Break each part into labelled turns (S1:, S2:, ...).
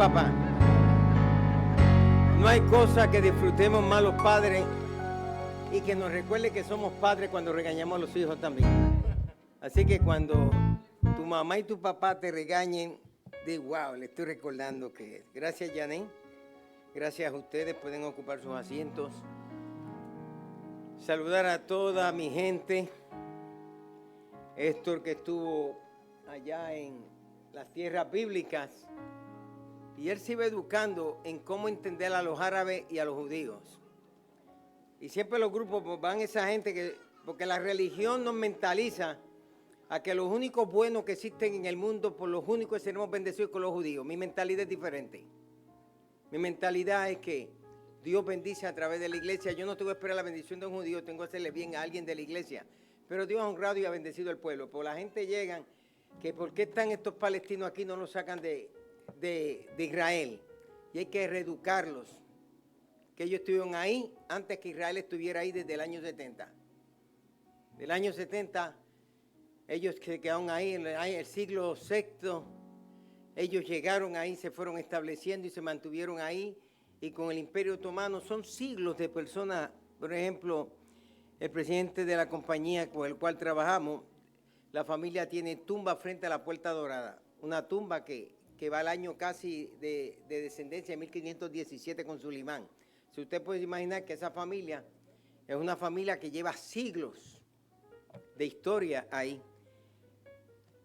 S1: Papá, no hay cosa que disfrutemos más los padres y que nos recuerde que somos padres cuando regañamos a los hijos también. Así que cuando tu mamá y tu papá te regañen, di wow, le estoy recordando que gracias, Janine. Gracias a ustedes, pueden ocupar sus asientos. Saludar a toda mi gente. Héctor, que estuvo allá en las tierras bíblicas. Y él se iba educando en cómo entender a los árabes y a los judíos. Y siempre los grupos van esa gente que, porque la religión nos mentaliza a que los únicos buenos que existen en el mundo, por los únicos que seremos bendecidos con los judíos. Mi mentalidad es diferente. Mi mentalidad es que Dios bendice a través de la iglesia. Yo no tengo que esperar la bendición de un judío, tengo que hacerle bien a alguien de la iglesia. Pero Dios ha honrado y ha bendecido al pueblo. Por la gente llegan que por qué están estos palestinos aquí, no los sacan de Israel. Y hay que reeducarlos. Que ellos estuvieron ahí antes que Israel estuviera ahí desde el año 70. Del año 70, ellos se quedaron ahí en el siglo VI. Ellos llegaron ahí, se fueron estableciendo y se mantuvieron ahí. Y con el Imperio Otomano son siglos de personas. Por ejemplo, el presidente de la compañía con el cual trabajamos, la familia tiene tumba frente a la Puerta Dorada. Una tumba que va al año casi de descendencia de 1517 con Sulimán. Si usted puede imaginar que esa familia es una familia que lleva siglos de historia ahí.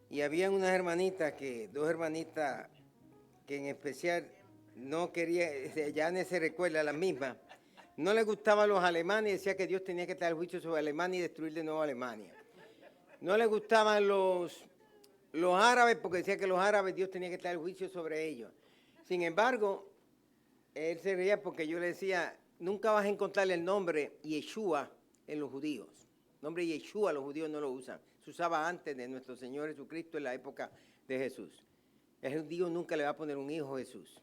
S1: Y había unas hermanitas, dos hermanitas que en especial no quería, ya se recuerda, las mismas, no les gustaban los alemanes y decía que Dios tenía que traer juicio sobre Alemania y destruir de nuevo Alemania. No les gustaban los árabes porque decía que los árabes Dios tenía que traer juicio sobre ellos. Sin embargo, él se reía porque yo le decía, nunca vas a encontrar el nombre Yeshua en los judíos. El nombre Yeshua los judíos no lo usan. Se usaba antes de nuestro Señor Jesucristo en la época de Jesús. El judío nunca le va a poner un hijo Jesús.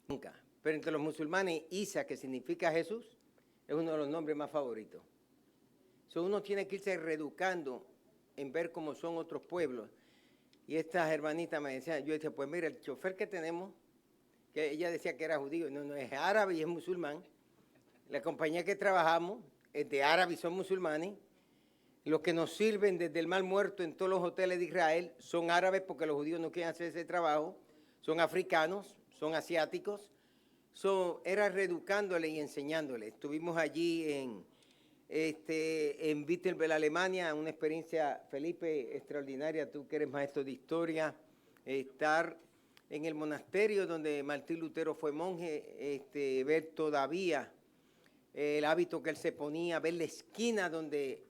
S1: Nunca. Pero entre los musulmanes, Isa, que significa Jesús, es uno de los nombres más favoritos. Uno tiene que irse reeducando en ver cómo son otros pueblos. Y estas hermanitas me decían, yo decía, pues mira, el chofer que tenemos, que ella decía que era judío, no, es árabe y es musulmán. La compañía que trabajamos es de árabes y son musulmanes. Los que nos sirven desde el Mar Muerto en todos los hoteles de Israel son árabes porque los judíos no quieren hacer ese trabajo. Son africanos, son asiáticos. Era reeducándole y enseñándole. Estuvimos allí en Wittenberg, Alemania, una experiencia, Felipe, extraordinaria. Tú que eres maestro de historia, estar en el monasterio donde Martín Lutero fue monje, ver todavía el hábito que él se ponía, ver la esquina donde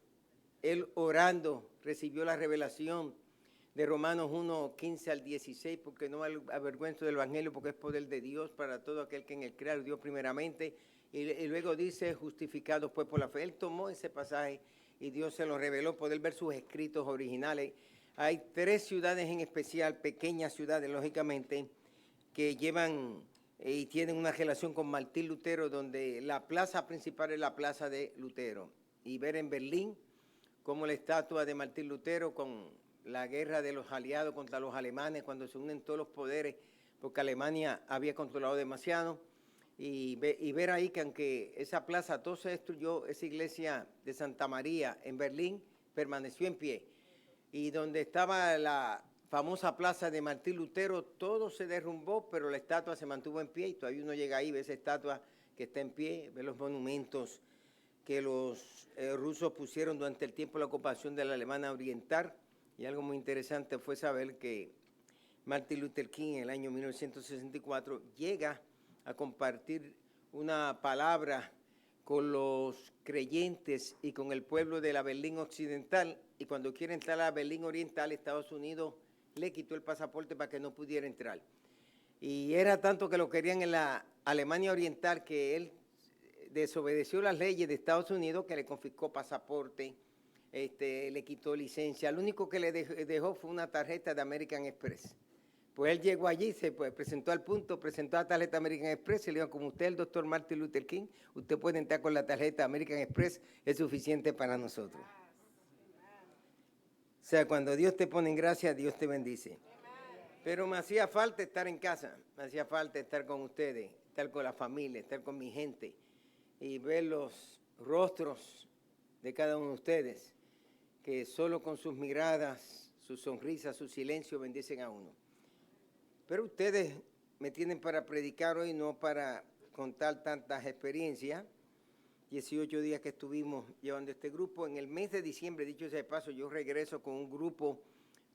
S1: él orando recibió la revelación de Romanos 1, 15 al 16, porque no me avergüenzo del Evangelio, porque es poder de Dios para todo aquel que en él crea, Dios primeramente, y luego dice, justificados pues por la fe. Él tomó ese pasaje y Dios se lo reveló, poder ver sus escritos originales. Hay 3 ciudades en especial, pequeñas ciudades, lógicamente, que llevan y tienen una relación con Martín Lutero, donde la plaza principal es la plaza de Lutero. Y ver en Berlín cómo la estatua de Martín Lutero con la guerra de los aliados contra los alemanes, cuando se unen todos los poderes, porque Alemania había controlado demasiado, y ver ahí que aunque esa plaza todo se destruyó, esa iglesia de Santa María en Berlín permaneció en pie. Y donde estaba la famosa plaza de Martín Lutero, todo se derrumbó, pero la estatua se mantuvo en pie, y todavía uno llega ahí, ve esa estatua que está en pie, ve los monumentos que los rusos pusieron durante el tiempo de la ocupación de la Alemania Oriental. Y algo muy interesante fue saber que Martin Luther King en el año 1964 llega a compartir una palabra con los creyentes y con el pueblo de la Berlín Occidental, y cuando quiere entrar a la Berlín Oriental, Estados Unidos le quitó el pasaporte para que no pudiera entrar. Y era tanto que lo querían en la Alemania Oriental que él desobedeció las leyes de Estados Unidos, que le confiscó pasaporte, le quitó licencia. Lo único que le dejó fue una tarjeta de American Express. Pues él llegó allí, se presentó al punto, presentó la tarjeta American Express y le dijo, como usted es el doctor Martin Luther King, usted puede entrar con la tarjeta American Express, es suficiente para nosotros. O sea, cuando Dios te pone en gracia, Dios te bendice. Pero me hacía falta estar en casa, me hacía falta estar con ustedes, estar con la familia, estar con mi gente y ver los rostros de cada uno de ustedes, que solo con sus miradas, sus sonrisas, su silencio bendicen a uno. Pero ustedes me tienen para predicar hoy, no para contar tantas experiencias. 18 días que estuvimos llevando este grupo. En el mes de diciembre, dicho sea de paso, yo regreso con un grupo,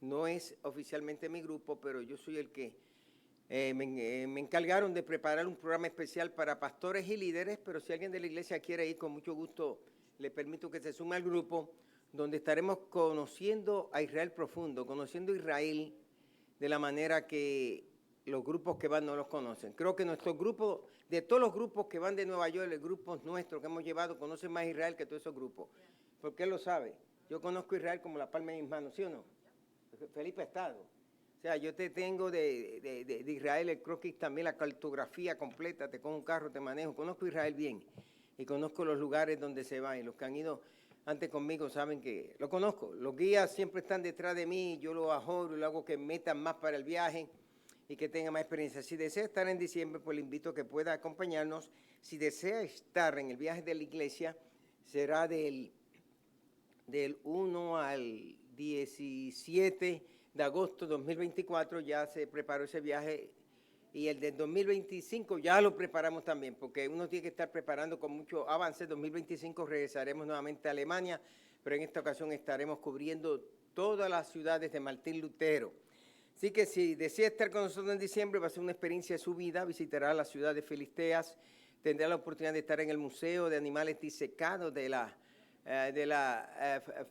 S1: no es oficialmente mi grupo, pero yo soy el que me encargaron de preparar un programa especial para pastores y líderes, pero si alguien de la iglesia quiere ir, con mucho gusto le permito que se sume al grupo, donde estaremos conociendo a Israel profundo, conociendo a Israel de la manera que los grupos que van no los conocen. Creo que nuestro grupo, de todos los grupos que van de Nueva York, el grupo nuestro que hemos llevado, conocen más a Israel que todos esos grupos. Porque él lo sabe. Yo conozco a Israel como la palma de mis manos, ¿sí o no? Felipe Estado. O sea, yo te tengo de Israel el croquis también, la cartografía completa, te cojo un carro, te manejo. Conozco a Israel bien y conozco los lugares donde se van. Y los que han ido antes conmigo saben que lo conozco. Los guías siempre están detrás de mí, yo los ajoro y lo hago que metan más para el viaje y que tenga más experiencia. Si desea estar en diciembre, pues le invito a que pueda acompañarnos. Si desea estar en el viaje de la iglesia, será del 1 al 17 de agosto de 2024, ya se preparó ese viaje, y el del 2025 ya lo preparamos también, porque uno tiene que estar preparando con mucho avance. 2025 regresaremos nuevamente a Alemania, pero en esta ocasión estaremos cubriendo todas las ciudades de Martín Lutero. Así que si desea estar con nosotros en diciembre, va a ser una experiencia de su vida, visitará la ciudad de Filisteas, tendrá la oportunidad de estar en el Museo de Animales Disecados de la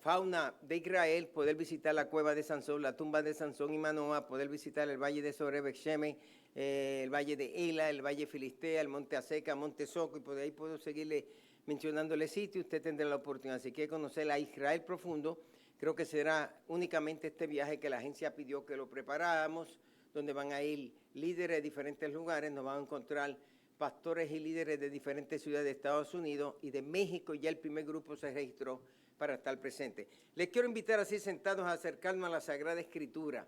S1: fauna de Israel, poder visitar la cueva de Sansón, la tumba de Sansón y Manoah, poder visitar el valle de Soreb-Sheme, el valle de Ela, el valle Filistea, el monte Aseca, monte Soco, y por ahí puedo seguirle mencionándole sitios. Usted tendrá la oportunidad. Si quiere conocer a Israel profundo, creo que será únicamente este viaje que la agencia pidió que lo preparáramos, donde van a ir líderes de diferentes lugares, nos van a encontrar pastores y líderes de diferentes ciudades de Estados Unidos y de México. Ya el primer grupo se registró para estar presente. Les quiero invitar así sentados a acercarnos a la Sagrada Escritura.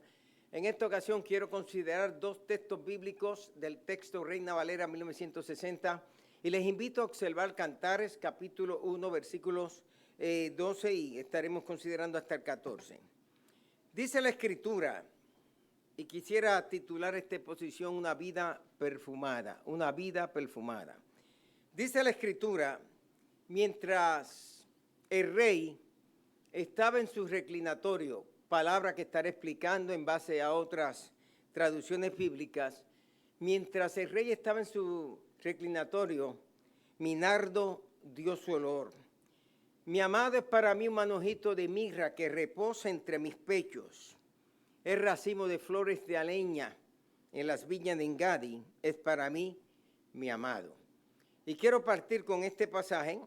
S1: En esta ocasión quiero considerar dos textos bíblicos del texto Reina Valera 1960 y les invito a observar Cantares capítulo 1 versículos 12 y estaremos considerando hasta el 14. Dice la Escritura, y quisiera titular esta exposición Una vida perfumada, una vida perfumada. Dice la Escritura, mientras el rey estaba en su reclinatorio, palabra que estaré explicando en base a otras traducciones bíblicas, mientras el rey estaba en su reclinatorio, mi nardo dio su olor. Mi amado es para mí un manojito de mirra que reposa entre mis pechos. El racimo de flores de aleña en las viñas de Engadi es para mí mi amado. Y quiero partir con este pasaje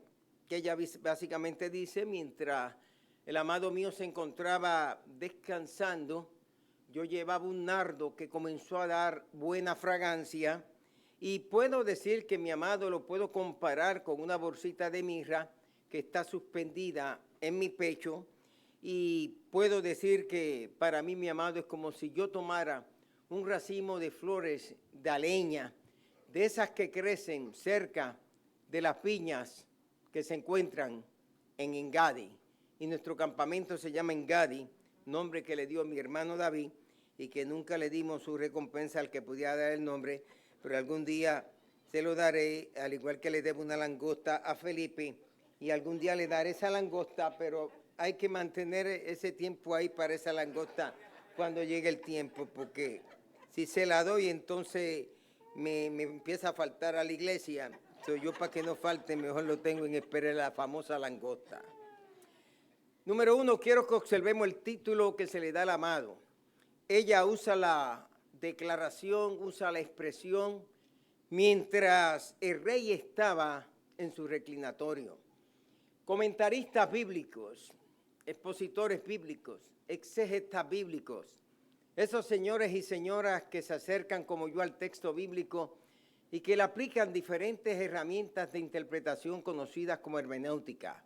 S1: que ella básicamente dice, mientras el amado mío se encontraba descansando, yo llevaba un nardo que comenzó a dar buena fragancia, y puedo decir que mi amado lo puedo comparar con una bolsita de mirra que está suspendida en mi pecho, y puedo decir que para mí mi amado es como si yo tomara un racimo de flores de aleña, de esas que crecen cerca de las viñas que se encuentran en Engadi. Y nuestro campamento se llama Engadi, nombre que le dio mi hermano David y que nunca le dimos su recompensa al que pudiera dar el nombre, pero algún día se lo daré, al igual que le debo una langosta a Felipe, y algún día le daré esa langosta, pero hay que mantener ese tiempo ahí para esa langosta cuando llegue el tiempo, porque si se la doy entonces me empieza a faltar a la iglesia. Entonces yo, para que no falte, mejor lo tengo en espera de la famosa langosta. Número 1, quiero que observemos el título que se le da al amado. Ella usa la declaración, usa la expresión, mientras el rey estaba en su reclinatorio. Comentaristas bíblicos, expositores bíblicos, exégetas bíblicos, esos señores y señoras que se acercan como yo al texto bíblico y que le aplican diferentes herramientas de interpretación conocidas como hermenéutica,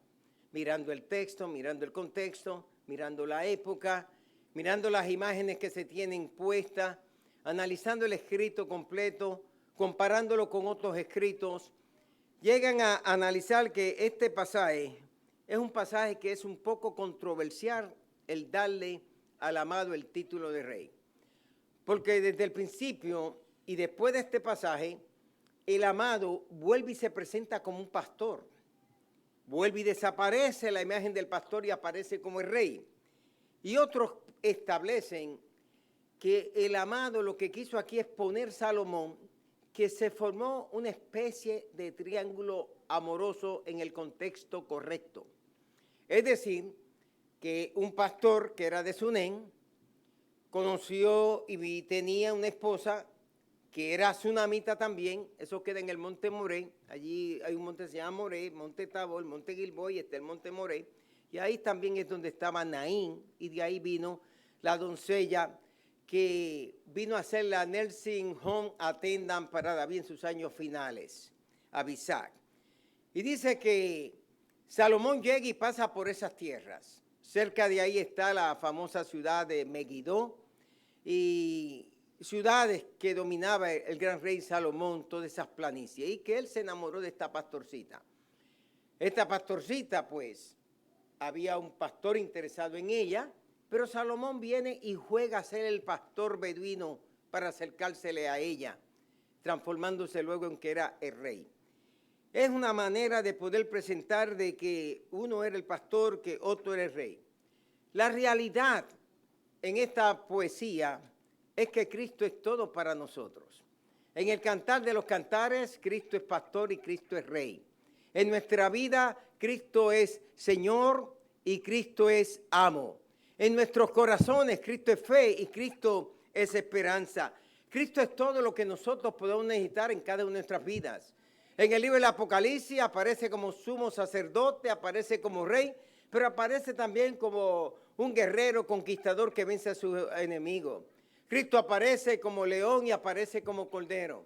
S1: mirando el texto, mirando el contexto, mirando la época, mirando las imágenes que se tienen puestas, analizando el escrito completo, comparándolo con otros escritos, llegan a analizar que este pasaje es un pasaje que es un poco controversial el darle al amado el título de rey. Porque desde el principio y después de este pasaje, el amado vuelve y se presenta como un pastor. Vuelve y desaparece la imagen del pastor y aparece como el rey. Y otros establecen que el amado lo que quiso aquí es poner Salomón, que se formó una especie de triángulo amoroso en el contexto correcto. Es decir, que un pastor que era de Sunén conoció y tenía una esposa que era sunamita también. Eso queda en el monte Moré. Allí hay un monte que se llama Moré, monte Tabor, monte Gilboa y está el monte Moré. Y ahí también es donde estaba Naín, y de ahí vino la doncella que vino a ser la nursing home attendant para David en sus años finales, Abisag. Y dice que Salomón llega y pasa por esas tierras. Cerca de ahí está la famosa ciudad de Megiddo y ciudades que dominaba el gran rey Salomón, todas esas planicies, y que él se enamoró de esta pastorcita. Esta pastorcita, pues, había un pastor interesado en ella, pero Salomón viene y juega a ser el pastor beduino para acercársele a ella, transformándose luego en que era el rey. Es una manera de poder presentar de que uno era el pastor, que otro era el rey. La realidad en esta poesía es que Cristo es todo para nosotros. En el cantar de los cantares, Cristo es pastor y Cristo es rey. En nuestra vida, Cristo es Señor y Cristo es amo. En nuestros corazones, Cristo es fe y Cristo es esperanza. Cristo es todo lo que nosotros podemos necesitar en cada una de nuestras vidas. En el libro del Apocalipsis aparece como sumo sacerdote, aparece como rey, pero aparece también como un guerrero conquistador que vence a sus enemigos. Cristo aparece como león y aparece como cordero.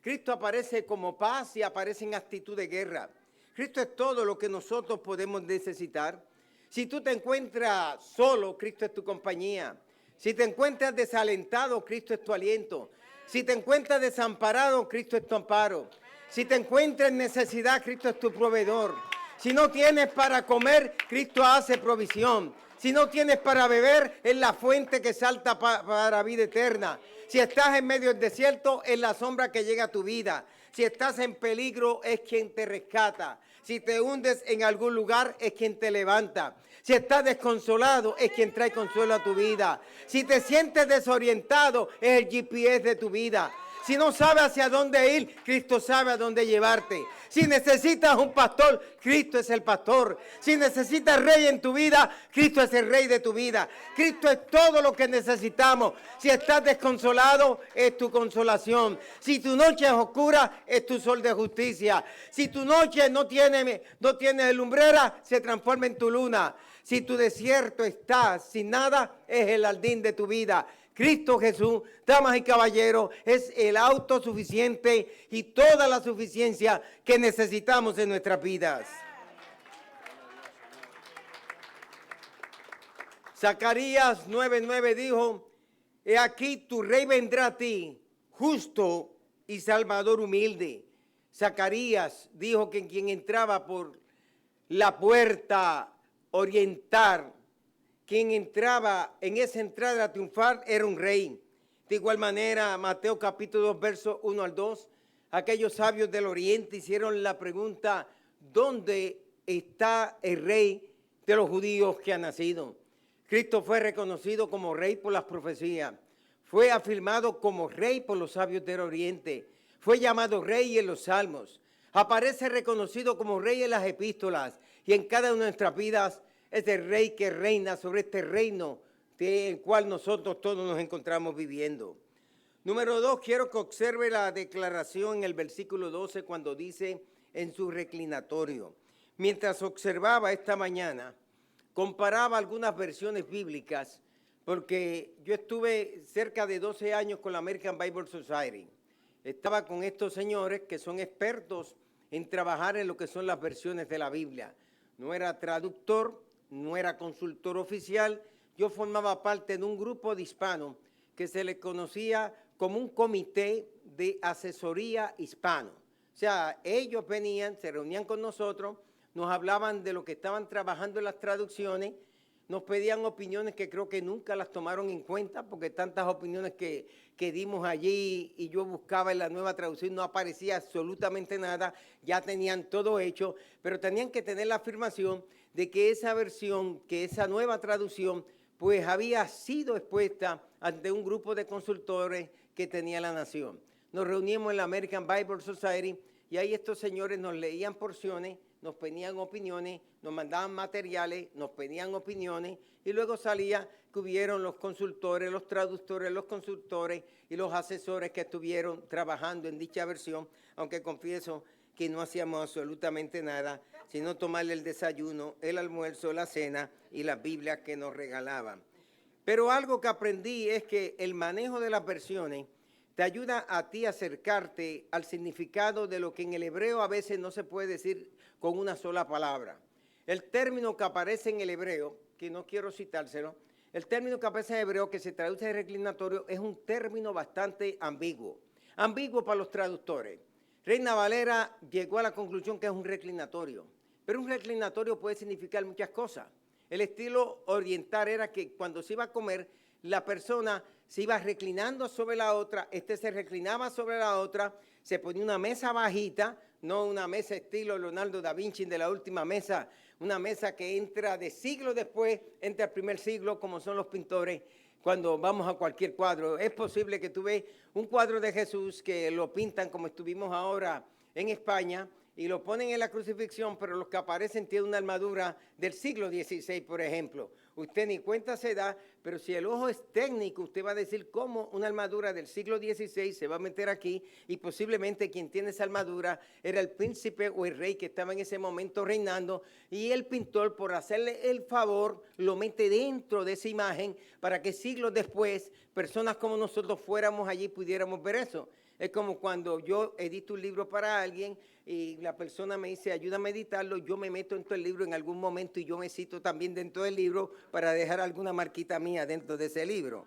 S1: Cristo aparece como paz y aparece en actitud de guerra. Cristo es todo lo que nosotros podemos necesitar. Si tú te encuentras solo, Cristo es tu compañía. Si te encuentras desalentado, Cristo es tu aliento. Si te encuentras desamparado, Cristo es tu amparo. Si te encuentras en necesidad, Cristo es tu proveedor. Si no tienes para comer, Cristo hace provisión. Si no tienes para beber, es la fuente que salta para vida eterna. Si estás en medio del desierto, es la sombra que llega a tu vida. Si estás en peligro, es quien te rescata. Si te hundes en algún lugar, es quien te levanta. Si estás desconsolado, es quien trae consuelo a tu vida. Si te sientes desorientado, es el GPS de tu vida. Si no sabes hacia dónde ir, Cristo sabe a dónde llevarte. Si necesitas un pastor, Cristo es el pastor. Si necesitas rey en tu vida, Cristo es el rey de tu vida. Cristo es todo lo que necesitamos. Si estás desconsolado, es tu consolación. Si tu noche es oscura, es tu sol de justicia. Si tu noche no tiene lumbrera, se transforma en tu luna. Si tu desierto está sin nada, es el jardín de tu vida. Cristo Jesús, damas y caballeros, es el autosuficiente y toda la suficiencia que necesitamos en nuestras vidas. Zacarías 9:9 dijo, he aquí tu rey vendrá a ti, justo y salvador humilde. Zacarías dijo que quien entraba por la puerta oriental, quien entraba en esa entrada triunfal era un rey. De igual manera, Mateo capítulo 2, versos 1 al 2, aquellos sabios del oriente hicieron la pregunta, ¿dónde está el rey de los judíos que ha nacido? Cristo fue reconocido como rey por las profecías, fue afirmado como rey por los sabios del oriente, fue llamado rey en los salmos, aparece reconocido como rey en las epístolas y en cada una de nuestras vidas es el rey que reina sobre este reino del cual nosotros todos nos encontramos viviendo. Número 2, quiero que observe la declaración en el versículo 12 cuando dice en su reclinatorio. Mientras observaba esta mañana, comparaba algunas versiones bíblicas porque yo estuve cerca de 12 años con la American Bible Society. Estaba con estos señores que son expertos en trabajar en lo que son las versiones de la Biblia. No era traductor, no era consultor oficial, yo formaba parte de un grupo de hispanos que se le conocía como un comité de asesoría hispano. O sea, ellos venían, se reunían con nosotros, nos hablaban de lo que estaban trabajando en las traducciones, nos pedían opiniones que creo que nunca las tomaron en cuenta, porque tantas opiniones que dimos allí y yo buscaba en la nueva traducción, no aparecía absolutamente nada, ya tenían todo hecho, pero tenían que tener la afirmación de que esa versión, que esa nueva traducción, pues había sido expuesta ante un grupo de consultores que tenía la nación. Nos reunimos en la American Bible Society y ahí estos señores nos leían porciones, nos pedían opiniones, nos mandaban materiales, nos pedían opiniones y luego salía que hubieron los consultores, los traductores, los consultores y los asesores que estuvieron trabajando en dicha versión, aunque confieso que no hacíamos absolutamente nada, sino tomarle el desayuno, el almuerzo, la cena y las Biblias que nos regalaban. Pero algo que aprendí es que el manejo de las versiones te ayuda a ti a acercarte al significado de lo que en el hebreo a veces no se puede decir con una sola palabra. El término que aparece en el hebreo, que no quiero citárselo, el término que aparece en el hebreo que se traduce de reclinatorio es un término bastante ambiguo. Ambiguo para los traductores. Reina Valera llegó a la conclusión que es un reclinatorio, pero un reclinatorio puede significar muchas cosas. El estilo oriental era que cuando se iba a comer, la persona se iba reclinando sobre la otra, se reclinaba sobre la otra, se ponía una mesa bajita, no una mesa estilo Leonardo da Vinci de la última mesa, una mesa que entra de siglos después, entra al primer siglo, como son los pintores, cuando vamos a cualquier cuadro. Es posible que tú veas un cuadro de Jesús que lo pintan como estuvimos ahora en España, y lo ponen en la crucifixión, pero los que aparecen tienen una armadura del siglo XVI, por ejemplo. Usted ni cuenta se da, pero si el ojo es técnico, usted va a decir cómo una armadura del siglo XVI se va a meter aquí, y posiblemente quien tiene esa armadura era el príncipe o el rey que estaba en ese momento reinando, y el pintor, por hacerle el favor, lo mete dentro de esa imagen para que siglos después, personas como nosotros fuéramos allí y pudiéramos ver eso. Es como cuando yo edito un libro para alguien y la persona me dice, ayúdame a editarlo, yo me meto dentro del libro en algún momento y yo me cito también dentro del libro para dejar alguna marquita mía dentro de ese libro.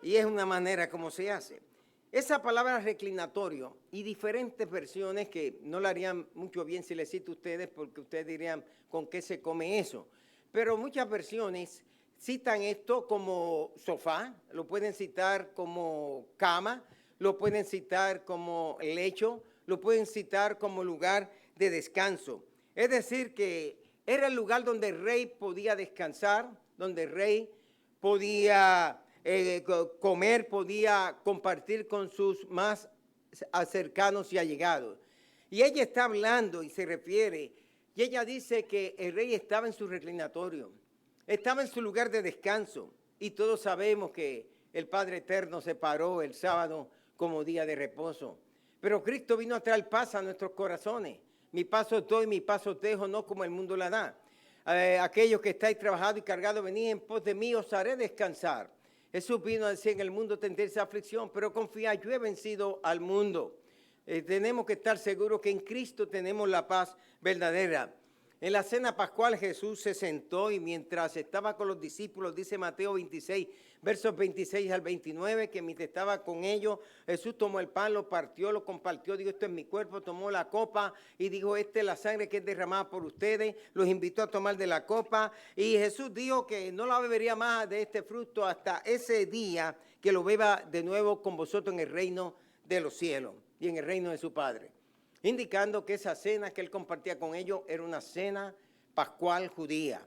S1: Y es una manera como se hace. Esa palabra reclinatorio y diferentes versiones que no le harían mucho bien si les cito a ustedes porque ustedes dirían con qué se come eso. Pero muchas versiones citan esto como sofá, lo pueden citar como cama, lo pueden citar como lecho, lo pueden citar como lugar de descanso. Es decir, que era el lugar donde el rey podía descansar, donde el rey podía comer, podía compartir con sus más cercanos y allegados. Y ella está hablando y se refiere, y ella dice que el rey estaba en su reclinatorio, estaba en su lugar de descanso, y todos sabemos que el Padre Eterno se paró el sábado como día de reposo. Pero Cristo vino a traer paz a nuestros corazones. Mi paso doy, mi paso dejo, no como el mundo la da. Aquellos que estáis trabajados y cargados, venid en pos de mí, os haré descansar. Jesús vino a decir, en el mundo tendréis aflicción, pero confiad, yo he vencido al mundo. Tenemos que estar seguros que en Cristo tenemos la paz verdadera. En la cena pascual Jesús se sentó y mientras estaba con los discípulos, dice Mateo 26, versos 26 al 29, que mientras estaba con ellos, Jesús tomó el pan, lo partió, lo compartió, dijo, esto es mi cuerpo, tomó la copa y dijo, esta es la sangre que es derramada por ustedes, los invitó a tomar de la copa y Jesús dijo que no la bebería más de este fruto hasta ese día que lo beba de nuevo con vosotros en el reino de los cielos y en el reino de su Padre. Indicando que esa cena que él compartía con ellos era una cena pascual judía.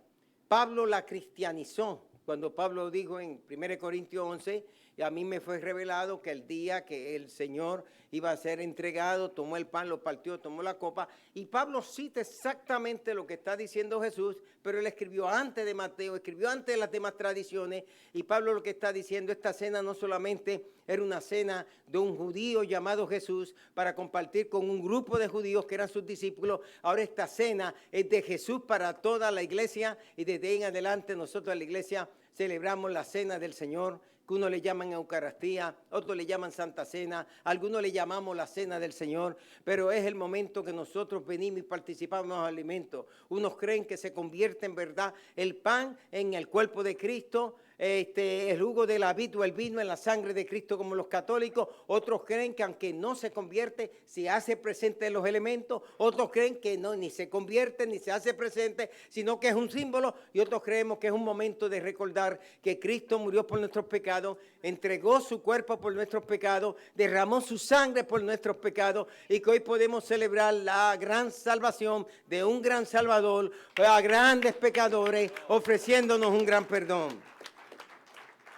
S1: Pablo la cristianizó, cuando Pablo dijo en 1 Corintios 11, y a mí me fue revelado que el día que el Señor iba a ser entregado, tomó el pan, lo partió, tomó la copa, y Pablo cita exactamente lo que está diciendo Jesús, pero él escribió antes de Mateo, escribió antes de las demás tradiciones, y Pablo lo que está diciendo, esta cena no solamente era una cena de un judío llamado Jesús para compartir con un grupo de judíos que eran sus discípulos, ahora esta cena es de Jesús para toda la iglesia, y desde ahí en adelante nosotros en la iglesia celebramos la cena del Señor que uno le llaman Eucaristía, otros le llaman Santa Cena, algunos le llamamos la Cena del Señor, pero es el momento que nosotros venimos y participamos en los alimentos. Unos creen que se convierte en verdad el pan en el cuerpo de Cristo, el jugo de la vid o el vino en la sangre de Cristo como los católicos. Otros creen que aunque no se convierte, se hace presente en los elementos. Otros creen que no, ni se convierte, ni se hace presente, sino que es un símbolo. Y otros creemos que es un momento de recordar que Cristo murió por nuestros pecados, entregó su cuerpo por nuestros pecados, derramó su sangre por nuestros pecados y que hoy podemos celebrar la gran salvación de un gran Salvador a grandes pecadores, ofreciéndonos un gran perdón.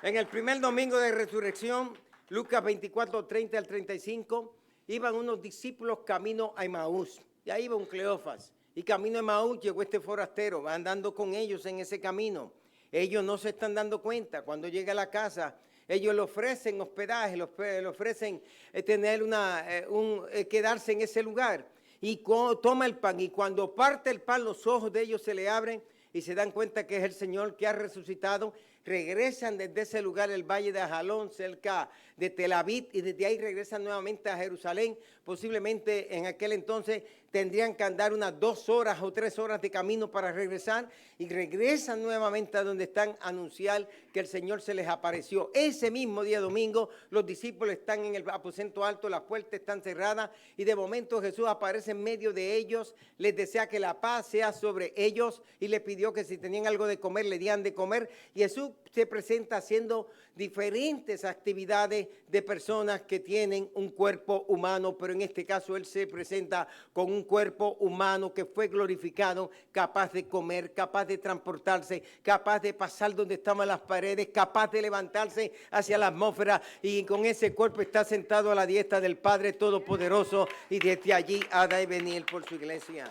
S1: En el primer domingo de resurrección, Lucas 24, 30 al 35, iban unos discípulos camino a Emaús. Y ahí iba un Cleofas. Y camino a Emaús llegó este forastero, va andando con ellos en ese camino. Ellos no se están dando cuenta. Cuando llega a la casa, ellos le ofrecen hospedaje, le ofrecen tener quedarse en ese lugar. Y toma el pan. Y cuando parte el pan, los ojos de ellos se le abren y se dan cuenta que es el Señor que ha resucitado. Regresan desde ese lugar, el valle de Ajalón, cerca de Tel Aviv, y desde ahí regresan nuevamente a Jerusalén. Posiblemente en aquel entonces tendrían que andar unas 2 horas o 3 horas de camino para regresar, y regresan nuevamente a donde están a anunciar que el Señor se les apareció. Ese mismo día domingo, los discípulos están en el aposento alto, las puertas están cerradas, y de momento Jesús aparece en medio de ellos, les desea que la paz sea sobre ellos, y les pidió que si tenían algo de comer, le dieran de comer. Y Jesús se presenta haciendo diferentes actividades de personas que tienen un cuerpo humano, pero en este caso Él se presenta con un cuerpo humano que fue glorificado, capaz de comer, capaz de transportarse, capaz de pasar donde estaban las paredes, capaz de levantarse hacia la atmósfera, y con ese cuerpo está sentado a la diestra del Padre Todopoderoso, y desde allí ha de venir por su iglesia.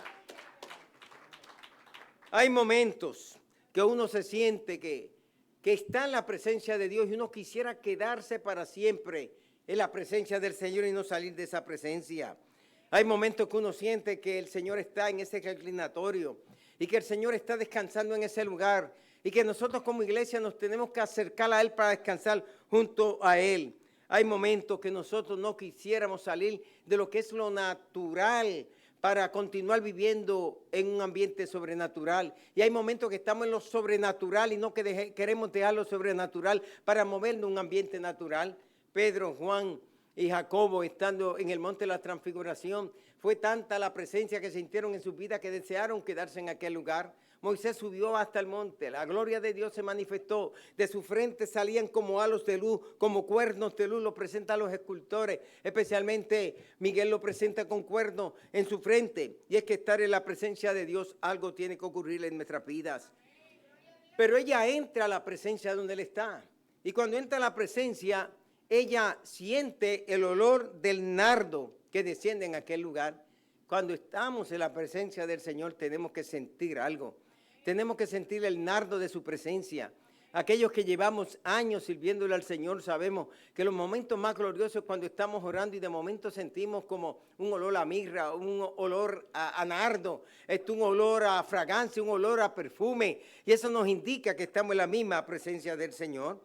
S1: Hay momentos que uno se siente que está en la presencia de Dios y uno quisiera quedarse para siempre en la presencia del Señor y no salir de esa presencia. Hay momentos que uno siente que el Señor está en ese reclinatorio y que el Señor está descansando en ese lugar y que nosotros como iglesia nos tenemos que acercar a Él para descansar junto a Él. Hay momentos que nosotros no quisiéramos salir de lo que es lo natural para continuar viviendo en un ambiente sobrenatural. Y hay momentos que estamos en lo sobrenatural y no queremos dejar lo sobrenatural para movernos en un ambiente natural. Pedro, Juan y Jacobo, estando en el monte de la Transfiguración, fue tanta la presencia que sintieron en su vida que desearon quedarse en aquel lugar. Moisés subió hasta el monte, la gloria de Dios se manifestó, de su frente salían como halos de luz, como cuernos de luz, lo presentan los escultores, especialmente Miguel lo presenta con cuernos en su frente, y es que estar en la presencia de Dios, algo tiene que ocurrir en nuestras vidas. Pero ella entra a la presencia donde Él está, y cuando entra a la presencia, ella siente el olor del nardo que desciende en aquel lugar. Cuando estamos en la presencia del Señor tenemos que sentir algo. Tenemos que sentir el nardo de su presencia. Aquellos que llevamos años sirviéndole al Señor sabemos que los momentos más gloriosos es cuando estamos orando y de momento sentimos como un olor a mirra, un olor a nardo, un olor a fragancia, un olor a perfume. Y eso nos indica que estamos en la misma presencia del Señor.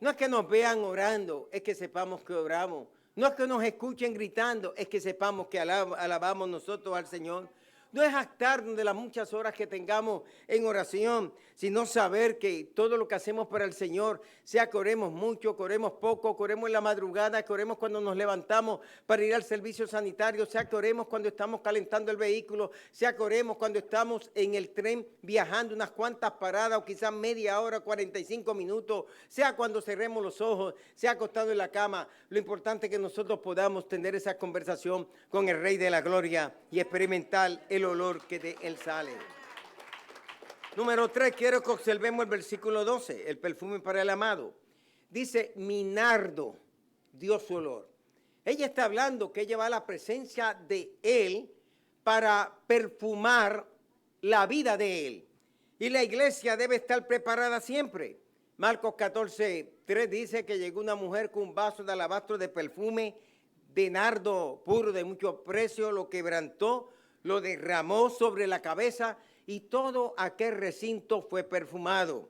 S1: No es que nos vean orando, es que sepamos que oramos. No es que nos escuchen gritando, es que sepamos que alabamos nosotros al Señor. No es jactarnos de las muchas horas que tengamos en oración, sino saber que todo lo que hacemos para el Señor, sea que oremos mucho, que oremos poco, que oremos en la madrugada, que oremos cuando nos levantamos para ir al servicio sanitario, sea que oremos cuando estamos calentando el vehículo, sea que oremos cuando estamos en el tren viajando unas cuantas paradas o quizás media hora, 45 minutos, sea cuando cerremos los ojos, sea acostado en la cama. Lo importante es que nosotros podamos tener esa conversación con el Rey de la Gloria y experimentar el olor que de Él sale. Número 3, quiero que observemos el versículo 12, el perfume para el amado. Dice, mi nardo dio su olor. Ella está hablando que ella va a la presencia de Él para perfumar la vida de Él. Y la iglesia debe estar preparada siempre. Marcos 14, 3 dice que llegó una mujer con un vaso de alabastro de perfume de nardo puro de mucho precio, lo quebrantó, lo derramó sobre la cabeza y todo aquel recinto fue perfumado.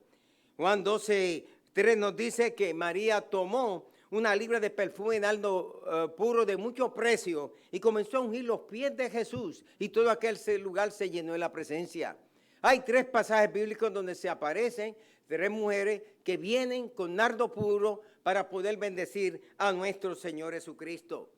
S1: Juan 12, 3 nos dice que María tomó una libra de perfume de nardo puro de mucho precio y comenzó a ungir los pies de Jesús, y todo aquel lugar se llenó de la presencia. Hay 3 pasajes bíblicos donde se aparecen 3 mujeres que vienen con nardo puro para poder bendecir a nuestro Señor Jesucristo.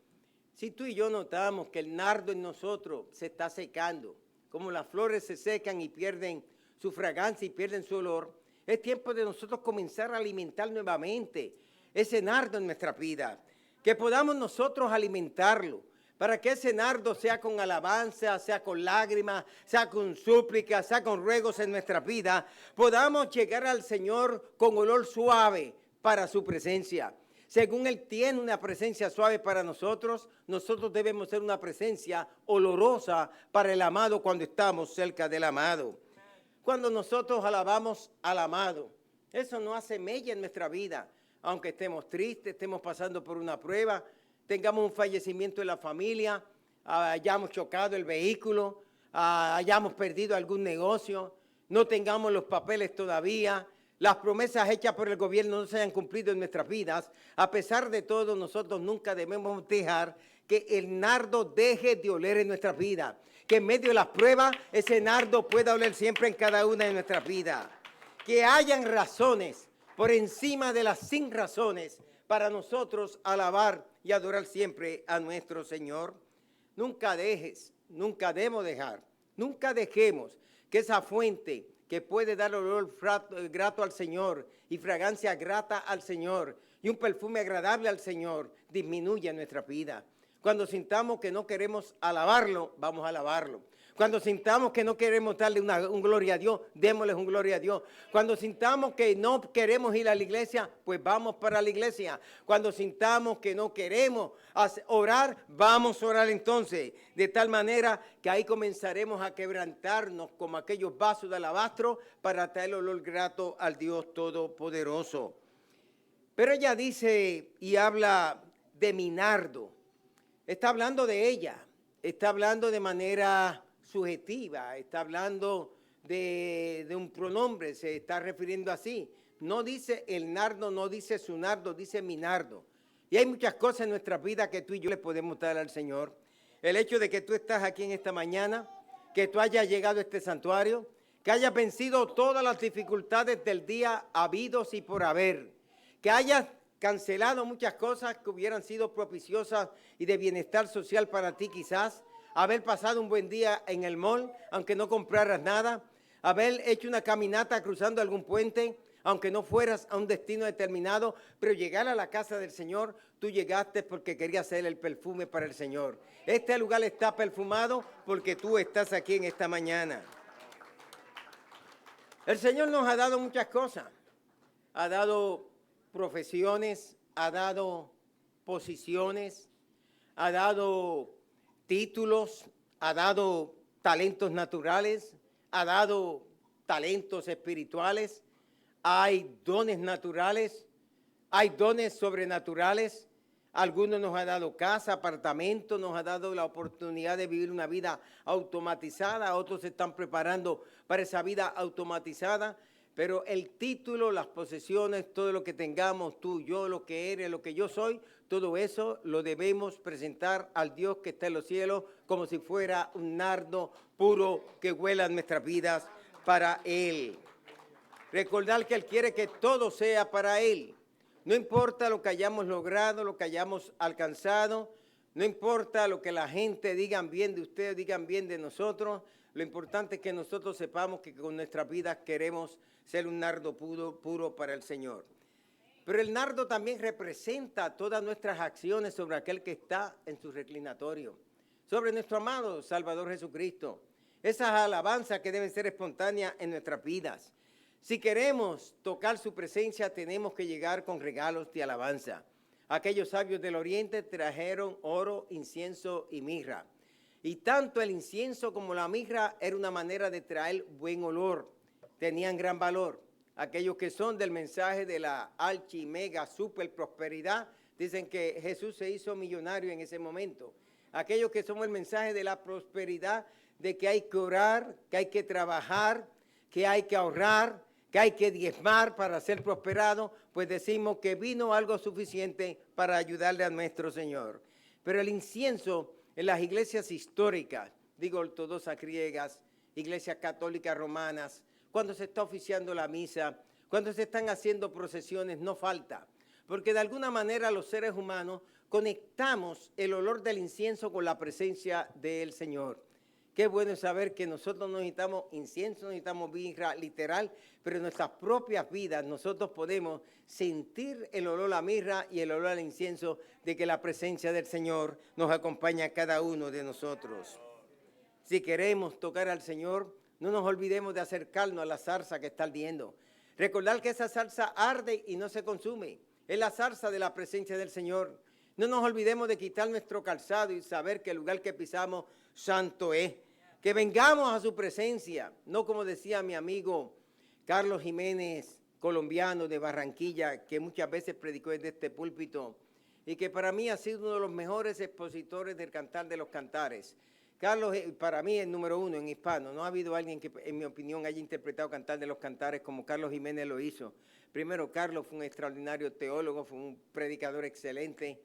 S1: Si tú y yo notamos que el nardo en nosotros se está secando, como las flores se secan y pierden su fragancia y pierden su olor, es tiempo de nosotros comenzar a alimentar nuevamente ese nardo en nuestra vida, que podamos nosotros alimentarlo, para que ese nardo sea con alabanza, sea con lágrimas, sea con súplicas, sea con ruegos en nuestra vida, podamos llegar al Señor con olor suave para su presencia. Según Él tiene una presencia suave para nosotros, nosotros debemos ser una presencia olorosa para el amado cuando estamos cerca del amado. Cuando nosotros alabamos al amado, eso no hace mella en nuestra vida. Aunque estemos tristes, estemos pasando por una prueba, tengamos un fallecimiento en la familia, hayamos chocado el vehículo, hayamos perdido algún negocio, no tengamos los papeles todavía, las promesas hechas por el gobierno no se hayan cumplido en nuestras vidas. A pesar de todo, nosotros nunca debemos dejar que el nardo deje de oler en nuestras vidas, que en medio de las pruebas ese nardo pueda oler siempre en cada una de nuestras vidas. Que hayan razones por encima de las sin razones para nosotros alabar y adorar siempre a nuestro Señor. Nunca dejes, nunca debemos dejar, nunca dejemos que esa fuente que puede dar olor grato al Señor y fragancia grata al Señor y un perfume agradable al Señor disminuya en nuestra vida. Cuando sintamos que no queremos alabarlo, vamos a alabarlo. Cuando sintamos que no queremos darle un gloria a Dios, démosle un gloria a Dios. Cuando sintamos que no queremos ir a la iglesia, pues vamos para la iglesia. Cuando sintamos que no queremos orar, vamos a orar entonces. De tal manera que ahí comenzaremos a quebrantarnos como aquellos vasos de alabastro para traer olor grato al Dios Todopoderoso. Pero ella dice y habla de mi nardo. Está hablando de ella. Está hablando de manera subjetiva, está hablando de un pronombre, se está refiriendo así. No dice el nardo, no dice su nardo, dice mi nardo. Y hay muchas cosas en nuestra vida que tú y yo le podemos dar al Señor. El hecho de que tú estás aquí en esta mañana, que tú hayas llegado a este santuario, que hayas vencido todas las dificultades del día habidos y por haber, que hayas cancelado muchas cosas que hubieran sido propiciosas y de bienestar social para ti quizás, haber pasado un buen día en el mall, aunque no compraras nada, haber hecho una caminata cruzando algún puente, aunque no fueras a un destino determinado, pero llegar a la casa del Señor, tú llegaste porque querías hacer el perfume para el Señor. Este lugar está perfumado porque tú estás aquí en esta mañana. El Señor nos ha dado muchas cosas, ha dado profesiones, ha dado posiciones, ha dado títulos, ha dado talentos naturales, ha dado talentos espirituales, hay dones naturales, hay dones sobrenaturales. Algunos nos ha dado casa, apartamento, nos ha dado la oportunidad de vivir una vida automatizada, otros se están preparando para esa vida automatizada, pero el título, las posesiones, todo lo que tengamos, tú, yo, lo que eres, lo que yo soy, todo eso lo debemos presentar al Dios que está en los cielos como si fuera un nardo puro que huela en nuestras vidas para Él. Recordar que Él quiere que todo sea para Él. No importa lo que hayamos logrado, lo que hayamos alcanzado, no importa lo que la gente digan bien de ustedes, digan bien de nosotros, lo importante es que nosotros sepamos que con nuestras vidas queremos ser un nardo puro para el Señor. Pero el nardo también representa todas nuestras acciones sobre aquel que está en su reclinatorio, sobre nuestro amado Salvador Jesucristo. Esas alabanzas que deben ser espontáneas en nuestras vidas. Si queremos tocar su presencia, tenemos que llegar con regalos de alabanza. Aquellos sabios del oriente trajeron oro, incienso y mirra. Y tanto el incienso como la mirra era una manera de traer buen olor. Tenían gran valor. Aquellos que son del mensaje de la archi, mega, super prosperidad, dicen que Jesús se hizo millonario en ese momento. Aquellos que somos el mensaje de la prosperidad, de que hay que orar, que hay que trabajar, que hay que ahorrar, que hay que diezmar para ser prosperado, pues decimos que vino algo suficiente para ayudarle a nuestro Señor. Pero el incienso en las iglesias históricas, digo ortodoxas griegas, iglesias católicas romanas, cuando se está oficiando la misa, cuando se están haciendo procesiones, no falta. Porque de alguna manera los seres humanos conectamos el olor del incienso con la presencia del Señor. Qué bueno saber que nosotros no necesitamos incienso, no necesitamos mirra literal, pero en nuestras propias vidas nosotros podemos sentir el olor a la mirra y el olor al incienso de que la presencia del Señor nos acompaña a cada uno de nosotros. Si queremos tocar al Señor, no nos olvidemos de acercarnos a la zarza que está ardiendo. Recordar que esa zarza arde y no se consume. Es la zarza de la presencia del Señor. No nos olvidemos de quitar nuestro calzado y saber que el lugar que pisamos santo es. Que vengamos a su presencia, no como decía mi amigo Carlos Jiménez, colombiano de Barranquilla, que muchas veces predicó desde este púlpito y que para mí ha sido uno de los mejores expositores del Cantar de los Cantares. Carlos, para mí, es el número uno en hispano. No ha habido alguien que, en mi opinión, haya interpretado Cantar de los Cantares como Carlos Jiménez lo hizo. Primero, Carlos fue un extraordinario teólogo, fue un predicador excelente.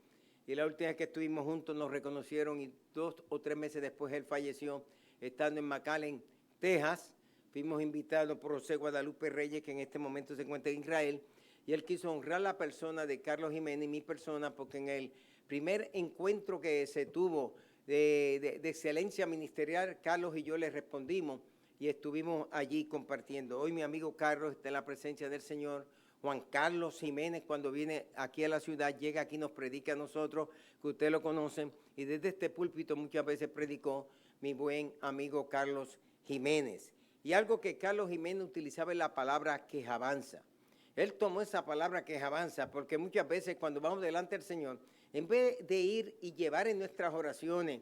S1: Y la última vez que estuvimos juntos nos reconocieron y 2 o 3 meses después él falleció, estando en McAllen, Texas. Fuimos invitados por José Guadalupe Reyes, que en este momento se encuentra en Israel. Y él quiso honrar la persona de Carlos Jiménez y mi persona, porque en el primer encuentro que se tuvo de excelencia ministerial, Carlos y yo le respondimos y estuvimos allí compartiendo. Hoy mi amigo Carlos está en la presencia del Señor. Juan Carlos Jiménez, cuando viene aquí a la ciudad, llega aquí y nos predica a nosotros, que ustedes lo conocen, y desde este púlpito muchas veces predicó mi buen amigo Carlos Jiménez. Y algo que Carlos Jiménez utilizaba es la palabra quejabanza. Él tomó esa palabra quejabanza porque muchas veces cuando vamos delante del Señor, en vez de ir y llevar en nuestras oraciones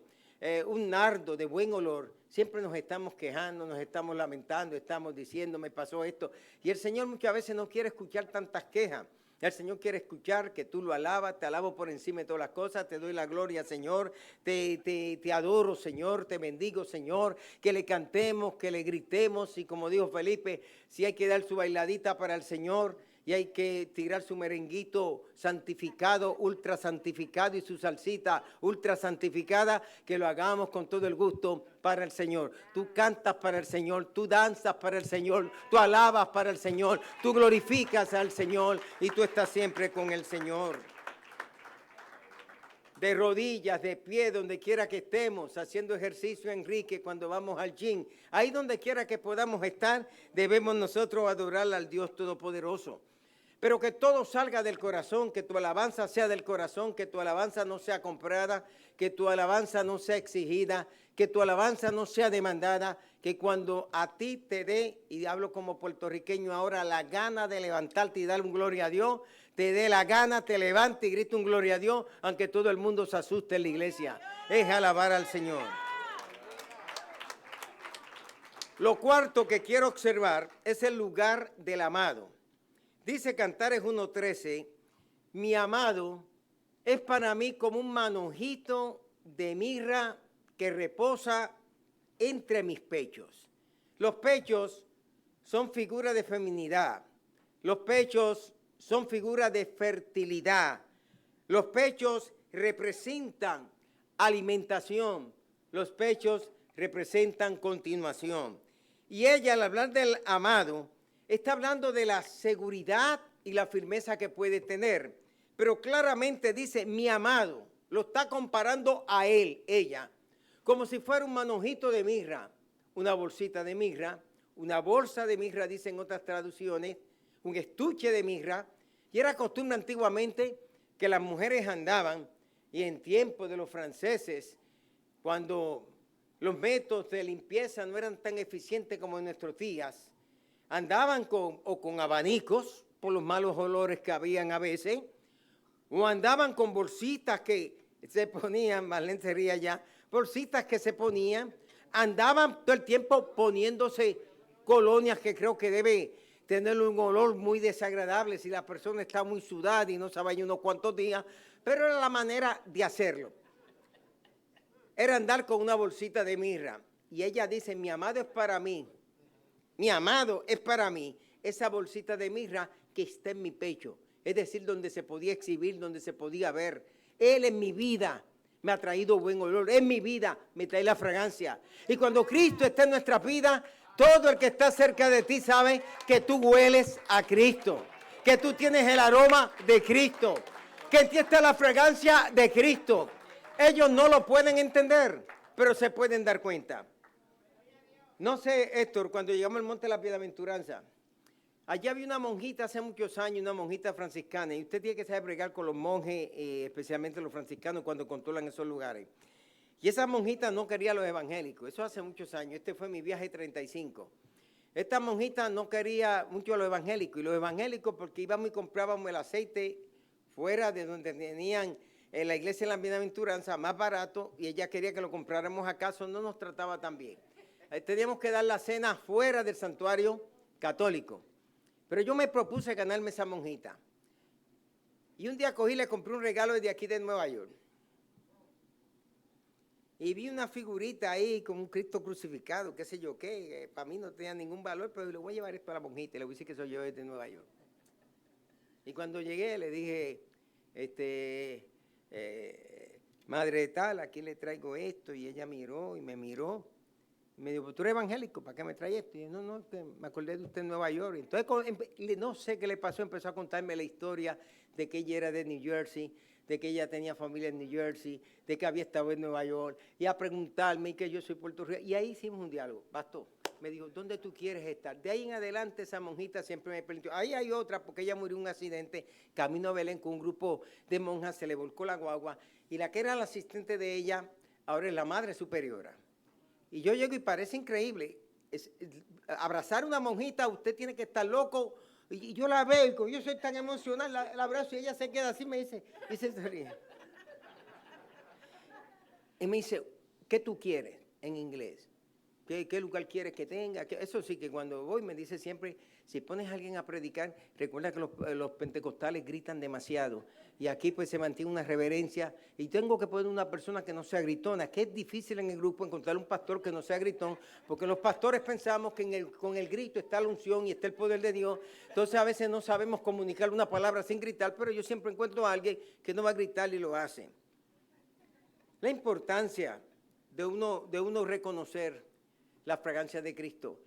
S1: un nardo de buen olor, siempre nos estamos quejando, nos estamos lamentando, estamos diciendo, me pasó esto. Y el Señor muchas veces no quiere escuchar tantas quejas. El Señor quiere escuchar que tú lo alabas, te alabo por encima de todas las cosas, te doy la gloria, Señor, te adoro, Señor, te bendigo, Señor, que le cantemos, que le gritemos, y como dijo Felipe, si hay que dar su bailadita para el Señor, y hay que tirar su merenguito santificado, ultra santificado, y su salsita ultra santificada, que lo hagamos con todo el gusto para el Señor. Tú cantas para el Señor, tú danzas para el Señor, tú alabas para el Señor, tú glorificas al Señor y tú estás siempre con el Señor. De rodillas, de pie, donde quiera que estemos, haciendo ejercicio, Enrique, cuando vamos al gym, ahí donde quiera que podamos estar, debemos nosotros adorar al Dios Todopoderoso. Pero que todo salga del corazón, que tu alabanza sea del corazón, que tu alabanza no sea comprada, que tu alabanza no sea exigida, que tu alabanza no sea demandada, que cuando a ti te dé, y hablo como puertorriqueño ahora, la gana de levantarte y dar un gloria a Dios, te dé la gana, te levante y grite un gloria a Dios, aunque todo el mundo se asuste en la iglesia. Es alabar al Señor. Lo cuarto que quiero observar es el lugar del amado. Dice Cantares 1:13, mi amado es para mí como un manojito de mirra que reposa entre mis pechos. Los pechos son figuras de feminidad. Los pechos son figuras de fertilidad. Los pechos representan alimentación. Los pechos representan continuación. Y ella, al hablar del amado, está hablando de la seguridad y la firmeza que puede tener. Pero claramente dice, mi amado, lo está comparando a él, ella, como si fuera un manojito de mirra, una bolsita de mirra, una bolsa de mirra, dicen otras traducciones, un estuche de mirra. Y era costumbre antiguamente que las mujeres andaban, y en tiempos de los franceses, cuando los métodos de limpieza no eran tan eficientes como en nuestros días, andaban con abanicos por los malos olores que habían a veces, o andaban con bolsitas que se ponían, Marlene se ría ya, bolsitas que se ponían, andaban todo el tiempo poniéndose colonias que creo que debe tener un olor muy desagradable si la persona está muy sudada y no se baña unos cuantos días, pero era la manera de hacerlo. Era andar con una bolsita de mirra. Y ella dice, mi amado es para mí. Mi amado es para mí esa bolsita de mirra que está en mi pecho. Es decir, donde se podía exhibir, donde se podía ver. Él en mi vida me ha traído buen olor. En mi vida me trae la fragancia. Y cuando Cristo está en nuestra vida, todo el que está cerca de ti sabe que tú hueles a Cristo, que tú tienes el aroma de Cristo, que en ti está la fragancia de Cristo. Ellos no lo pueden entender, pero se pueden dar cuenta. No sé, Héctor, cuando llegamos al Monte de la Bienaventuranza, allá había una monjita hace muchos años, una monjita franciscana, y usted tiene que saber bregar con los monjes, especialmente los franciscanos, cuando controlan esos lugares. Y esa monjita no quería a los evangélicos, eso hace muchos años, este fue mi viaje 35. Esta monjita no quería mucho a los evangélicos, y los evangélicos porque íbamos y comprábamos el aceite fuera de donde tenían en la iglesia de la Bienaventuranza más barato, y ella quería que lo compráramos acaso, no nos trataba tan bien. Teníamos que dar la cena fuera del santuario católico. Pero yo me propuse ganarme esa monjita. Y un día cogí y le compré un regalo desde aquí de Nueva York. Y vi una figurita ahí con un Cristo crucificado, qué sé yo qué, para mí no tenía ningún valor, pero le voy a llevar esto a la monjita y le voy a decir que soy yo desde Nueva York. Y cuando llegué le dije, madre de tal, aquí le traigo esto, y ella miró y me miró. Y me dijo, ¿tú eres evangélico? ¿Para qué me traes esto? Y yo, no, que me acordé de usted en Nueva York. Entonces, no sé qué le pasó, empezó a contarme la historia de que ella era de New Jersey, de que ella tenía familia en New Jersey, de que había estado en Nueva York, y a preguntarme y que yo soy puertorriqueño. Y ahí hicimos un diálogo, bastó. Me dijo, ¿dónde tú quieres estar? De ahí en adelante esa monjita siempre me permitió. Ahí hay otra, porque ella murió en un accidente, camino a Belén con un grupo de monjas, se le volcó la guagua, y la que era la asistente de ella, ahora es la madre superiora. Y yo llego y parece increíble. Abrazar a una monjita, usted tiene que estar loco. Y yo la veo, y como yo soy tan emocional, la abrazo y ella se queda así, me dice, y se ríe. Y me dice, ¿qué tú quieres en inglés? ¿Qué lugar quieres que tenga? Eso sí, que cuando voy me dice siempre, si pones a alguien a predicar, recuerda que los pentecostales gritan demasiado. Y aquí pues se mantiene una reverencia. Y tengo que poner una persona que no sea gritona, que es difícil en el grupo encontrar un pastor que no sea gritón, porque los pastores pensamos que con el grito está la unción y está el poder de Dios. Entonces a veces no sabemos comunicar una palabra sin gritar, pero yo siempre encuentro a alguien que no va a gritar y lo hace. La importancia de uno reconocer la fragancia de Cristo.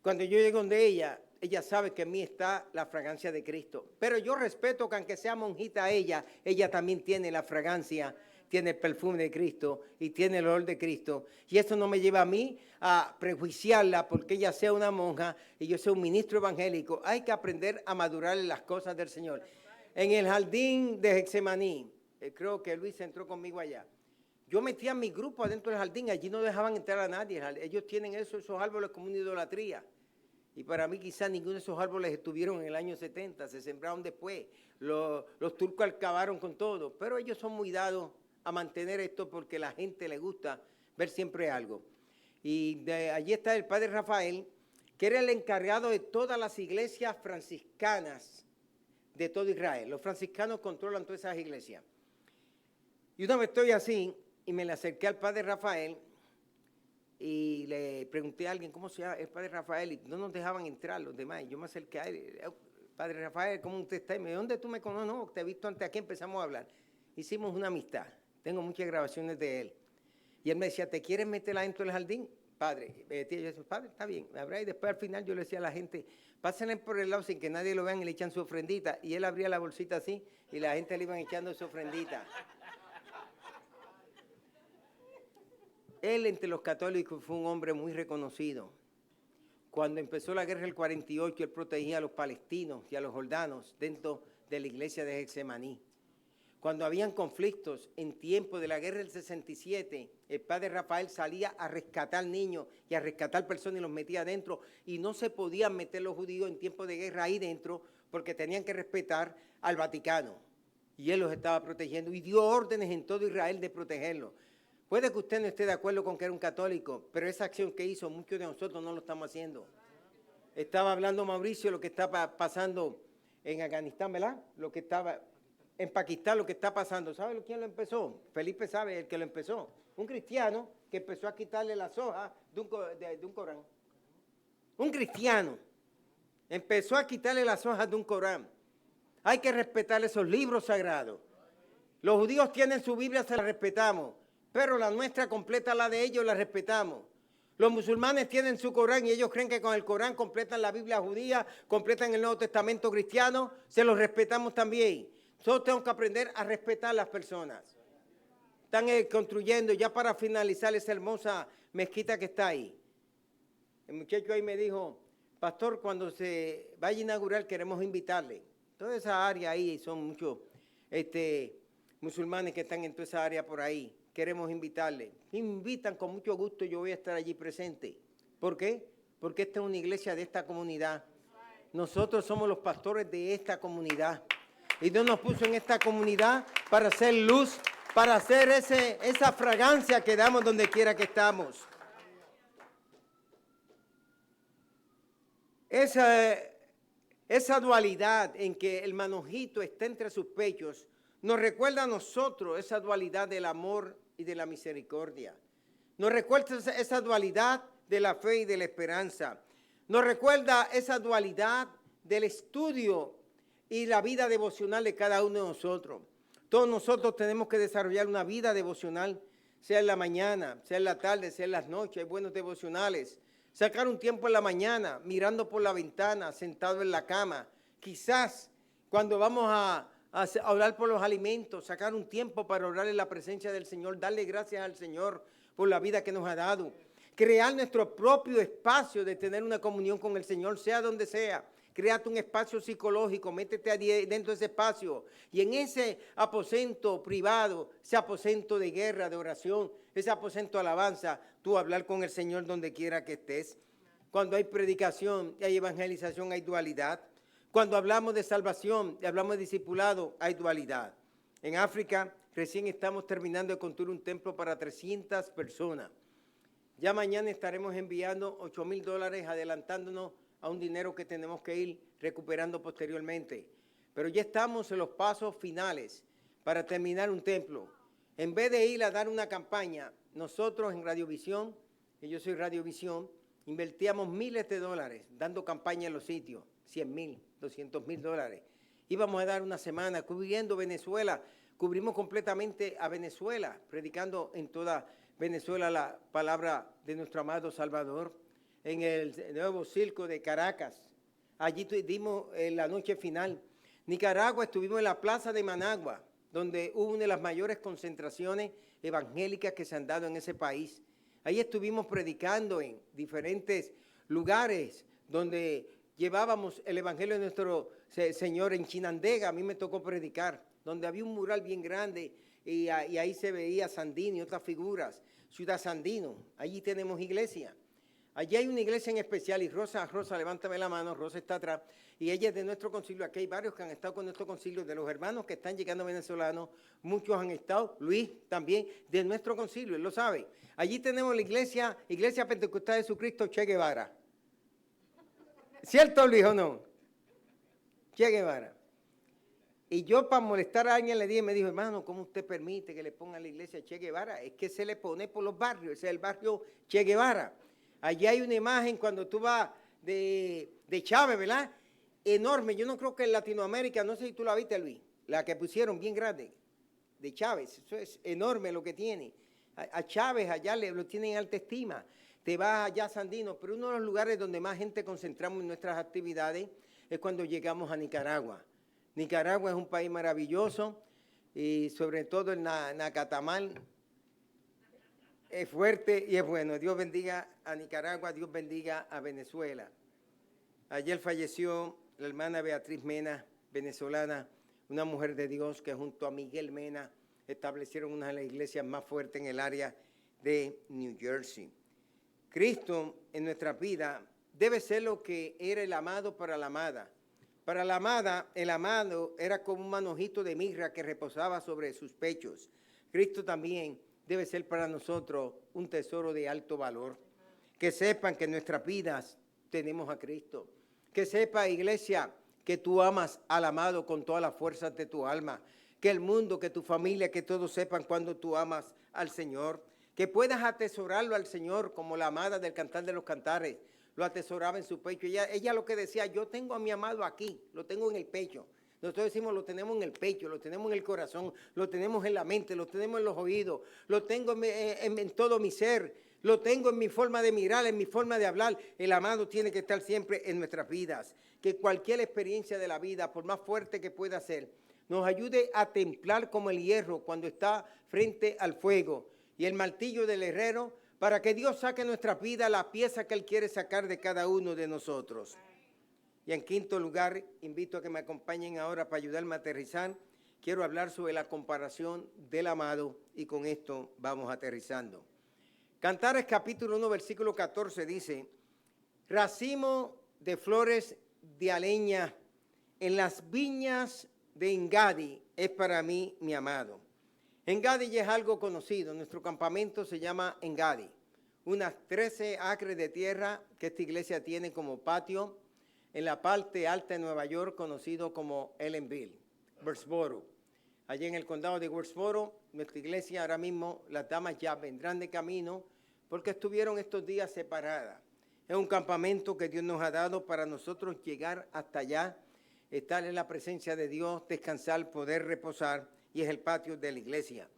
S1: Cuando yo llego donde ella sabe que en mí está la fragancia de Cristo. Pero yo respeto que aunque sea monjita ella también tiene la fragancia, tiene el perfume de Cristo y tiene el olor de Cristo. Y eso no me lleva a mí a prejuiciarla porque ella sea una monja y yo sea un ministro evangélico. Hay que aprender a madurar en las cosas del Señor. En el jardín de Getsemaní, creo que Luis entró conmigo allá. Yo metía mi grupo adentro del jardín, allí no dejaban entrar a nadie. Ellos tienen esos árboles como una idolatría. Y para mí quizás ninguno de esos árboles estuvieron en el año 70, se sembraron después. Los turcos acabaron con todo, pero ellos son muy dados a mantener esto porque a la gente le gusta ver siempre algo. Y allí está el padre Rafael, que era el encargado de todas las iglesias franciscanas de todo Israel. Los franciscanos controlan todas esas iglesias. Y una vez estoy así, y me le acerqué al padre Rafael y le pregunté a alguien, ¿cómo se llama el padre Rafael? Y no nos dejaban entrar los demás. Y yo me acerqué a él, padre Rafael, ¿cómo usted está? Y me dijo, ¿dónde tú me conoces? No, te he visto antes aquí, empezamos a hablar. Hicimos una amistad, tengo muchas grabaciones de él. Y él me decía, ¿te quieres meter adentro del jardín? Padre, yo decía, padre, está bien. Y después al final yo le decía a la gente, pásenle por el lado sin que nadie lo vean y le echan su ofrendita. Y él abría la bolsita así y la gente le iban echando su ofrendita. Él entre los católicos fue un hombre muy reconocido. Cuando empezó la guerra del 48, él protegía a los palestinos y a los jordanos dentro de la iglesia de Getsemaní. Cuando habían conflictos en tiempo de la guerra del 67, el padre Rafael salía a rescatar niños y a rescatar personas y los metía adentro. Y no se podían meter los judíos en tiempo de guerra ahí dentro porque tenían que respetar al Vaticano. Y él los estaba protegiendo y dio órdenes en todo Israel de protegerlos. Puede que usted no esté de acuerdo con que era un católico, pero esa acción que hizo, muchos de nosotros no lo estamos haciendo. Estaba hablando Mauricio lo que está pasando en Afganistán, ¿verdad? Lo que estaba en Pakistán, lo que está pasando. ¿Sabe quién lo empezó? Felipe sabe el que lo empezó. Un cristiano que empezó a quitarle las hojas de un Corán. Un cristiano. Empezó a quitarle las hojas de un Corán. Hay que respetar esos libros sagrados. Los judíos tienen su Biblia, se la respetamos, pero la nuestra completa la de ellos, la respetamos. Los musulmanes tienen su Corán y ellos creen que con el Corán completan la Biblia judía, completan el Nuevo Testamento cristiano, se los respetamos también. Nosotros tenemos que aprender a respetar a las personas. Están construyendo, ya para finalizar, esa hermosa mezquita que está ahí. El muchacho ahí me dijo, pastor, cuando se vaya a inaugurar queremos invitarle. Toda esa área ahí, son muchos musulmanes que están en toda esa área por ahí. Queremos invitarle. Me invitan con mucho gusto, yo voy a estar allí presente. ¿Por qué? Porque esta es una iglesia de esta comunidad. Nosotros somos los pastores de esta comunidad. Y Dios nos puso en esta comunidad para hacer luz, para hacer esa fragancia que damos donde quiera que estamos. Esa dualidad en que el manojito está entre sus pechos nos recuerda a nosotros esa dualidad del amor y de la misericordia. Nos recuerda esa dualidad de la fe y de la esperanza. Nos recuerda esa dualidad del estudio y la vida devocional de cada uno de nosotros. Todos nosotros tenemos que desarrollar una vida devocional, sea en la mañana, sea en la tarde, sea en las noches. Hay buenos devocionales. Sacar un tiempo en la mañana, mirando por la ventana, sentado en la cama. Quizás cuando vamos a orar por los alimentos, sacar un tiempo para orar en la presencia del Señor, darle gracias al Señor por la vida que nos ha dado. Crear nuestro propio espacio de tener una comunión con el Señor, sea donde sea. Créate un espacio psicológico, métete dentro de ese espacio y en ese aposento privado, ese aposento de guerra, de oración, ese aposento de alabanza, tú hablar con el Señor donde quiera que estés. Cuando hay predicación y hay evangelización, hay dualidad. Cuando hablamos de salvación y hablamos de discipulado, hay dualidad. En África, recién estamos terminando de construir un templo para 300 personas. Ya mañana estaremos enviando $8,000, adelantándonos a un dinero que tenemos que ir recuperando posteriormente. Pero ya estamos en los pasos finales para terminar un templo. En vez de ir a dar una campaña, nosotros en Radiovisión, que yo soy Radiovisión, invertíamos miles de dólares dando campaña en los sitios, $100,000, $200,000. Íbamos a dar una semana cubriendo Venezuela, cubrimos completamente a Venezuela, predicando en toda Venezuela la palabra de nuestro amado Salvador. En el nuevo circo de Caracas, allí dimos la noche final. Nicaragua, estuvimos en la plaza de Managua, donde hubo una de las mayores concentraciones evangélicas que se han dado en ese país. Ahí estuvimos predicando en diferentes lugares donde llevábamos el evangelio de nuestro Señor. En Chinandega a mí me tocó predicar, donde había un mural bien grande y ahí se veía Sandino y otras figuras. Ciudad Sandino, allí tenemos iglesia. Allí hay una iglesia en especial y Rosa, levántame la mano, Rosa está atrás, y ella es de nuestro concilio. Aquí hay varios que han estado con nuestro concilio, de los hermanos que están llegando venezolanos, muchos han estado, Luis también, de nuestro concilio, él lo sabe. Allí tenemos la iglesia Pentecostal de Jesucristo Che Guevara. ¿Cierto, Luis, o no? Che Guevara. Y yo, para molestar a alguien, le dije, me dijo, hermano, ¿cómo usted permite que le pongan la iglesia Che Guevara? Es que se le pone por los barrios, ese es el barrio Che Guevara. Allí hay una imagen cuando tú vas de Chávez, ¿verdad? Enorme. Yo no creo que en Latinoamérica, no sé si tú la viste, Luis, la que pusieron bien grande, de Chávez. Eso es enorme lo que tiene. A Chávez allá lo tienen en alta estima. Te vas allá a Sandino, pero uno de los lugares donde más gente concentramos en nuestras actividades es cuando llegamos a Nicaragua. Nicaragua es un país maravilloso y sobre todo el nacatamal es fuerte y es bueno. Dios bendiga a Nicaragua, Dios bendiga a Venezuela. Ayer falleció la hermana Beatriz Mena, venezolana, una mujer de Dios que junto a Miguel Mena establecieron una de las iglesias más fuertes en el área de New Jersey. Cristo en nuestra vida debe ser lo que era el amado para la amada. Para la amada, el amado era como un manojito de mirra que reposaba sobre sus pechos. Cristo también debe ser para nosotros un tesoro de alto valor. Que sepan que en nuestras vidas tenemos a Cristo. Que sepa, iglesia, que tú amas al amado con todas las fuerzas de tu alma. Que el mundo, que tu familia, que todos sepan cuando tú amas al Señor. Que puedas atesorarlo al Señor como la amada del Cantar de los Cantares. lo atesoraba en su pecho. Ella lo que decía, yo tengo a mi amado aquí, lo tengo en el pecho. Nosotros decimos, lo tenemos en el pecho, lo tenemos en el corazón, lo tenemos en la mente, lo tenemos en los oídos, lo tengo en todo mi ser, lo tengo en mi forma de mirar, en mi forma de hablar. El amado tiene que estar siempre en nuestras vidas. Que cualquier experiencia de la vida, por más fuerte que pueda ser, nos ayude a templar como el hierro cuando está frente al fuego y el martillo del herrero, para que Dios saque en nuestra vida la pieza que Él quiere sacar de cada uno de nosotros. Y en quinto lugar, invito a que me acompañen ahora para ayudarme a aterrizar. Quiero hablar sobre la comparación del amado y con esto vamos aterrizando. Cantares capítulo 1, versículo 14 dice, racimo de flores de aleña en las viñas de Engadi es para mí mi amado. Engadi ya es algo conocido, nuestro campamento se llama Engadi, unas 13 acres de tierra que esta iglesia tiene como patio en la parte alta de Nueva York, conocido como Ellenville, Westboro. Allí en el condado de Westboro, nuestra iglesia ahora mismo, las damas ya vendrán de camino porque estuvieron estos días separadas. Es un campamento que Dios nos ha dado para nosotros llegar hasta allá, estar en la presencia de Dios, descansar, poder reposar, y es el patio de la iglesia.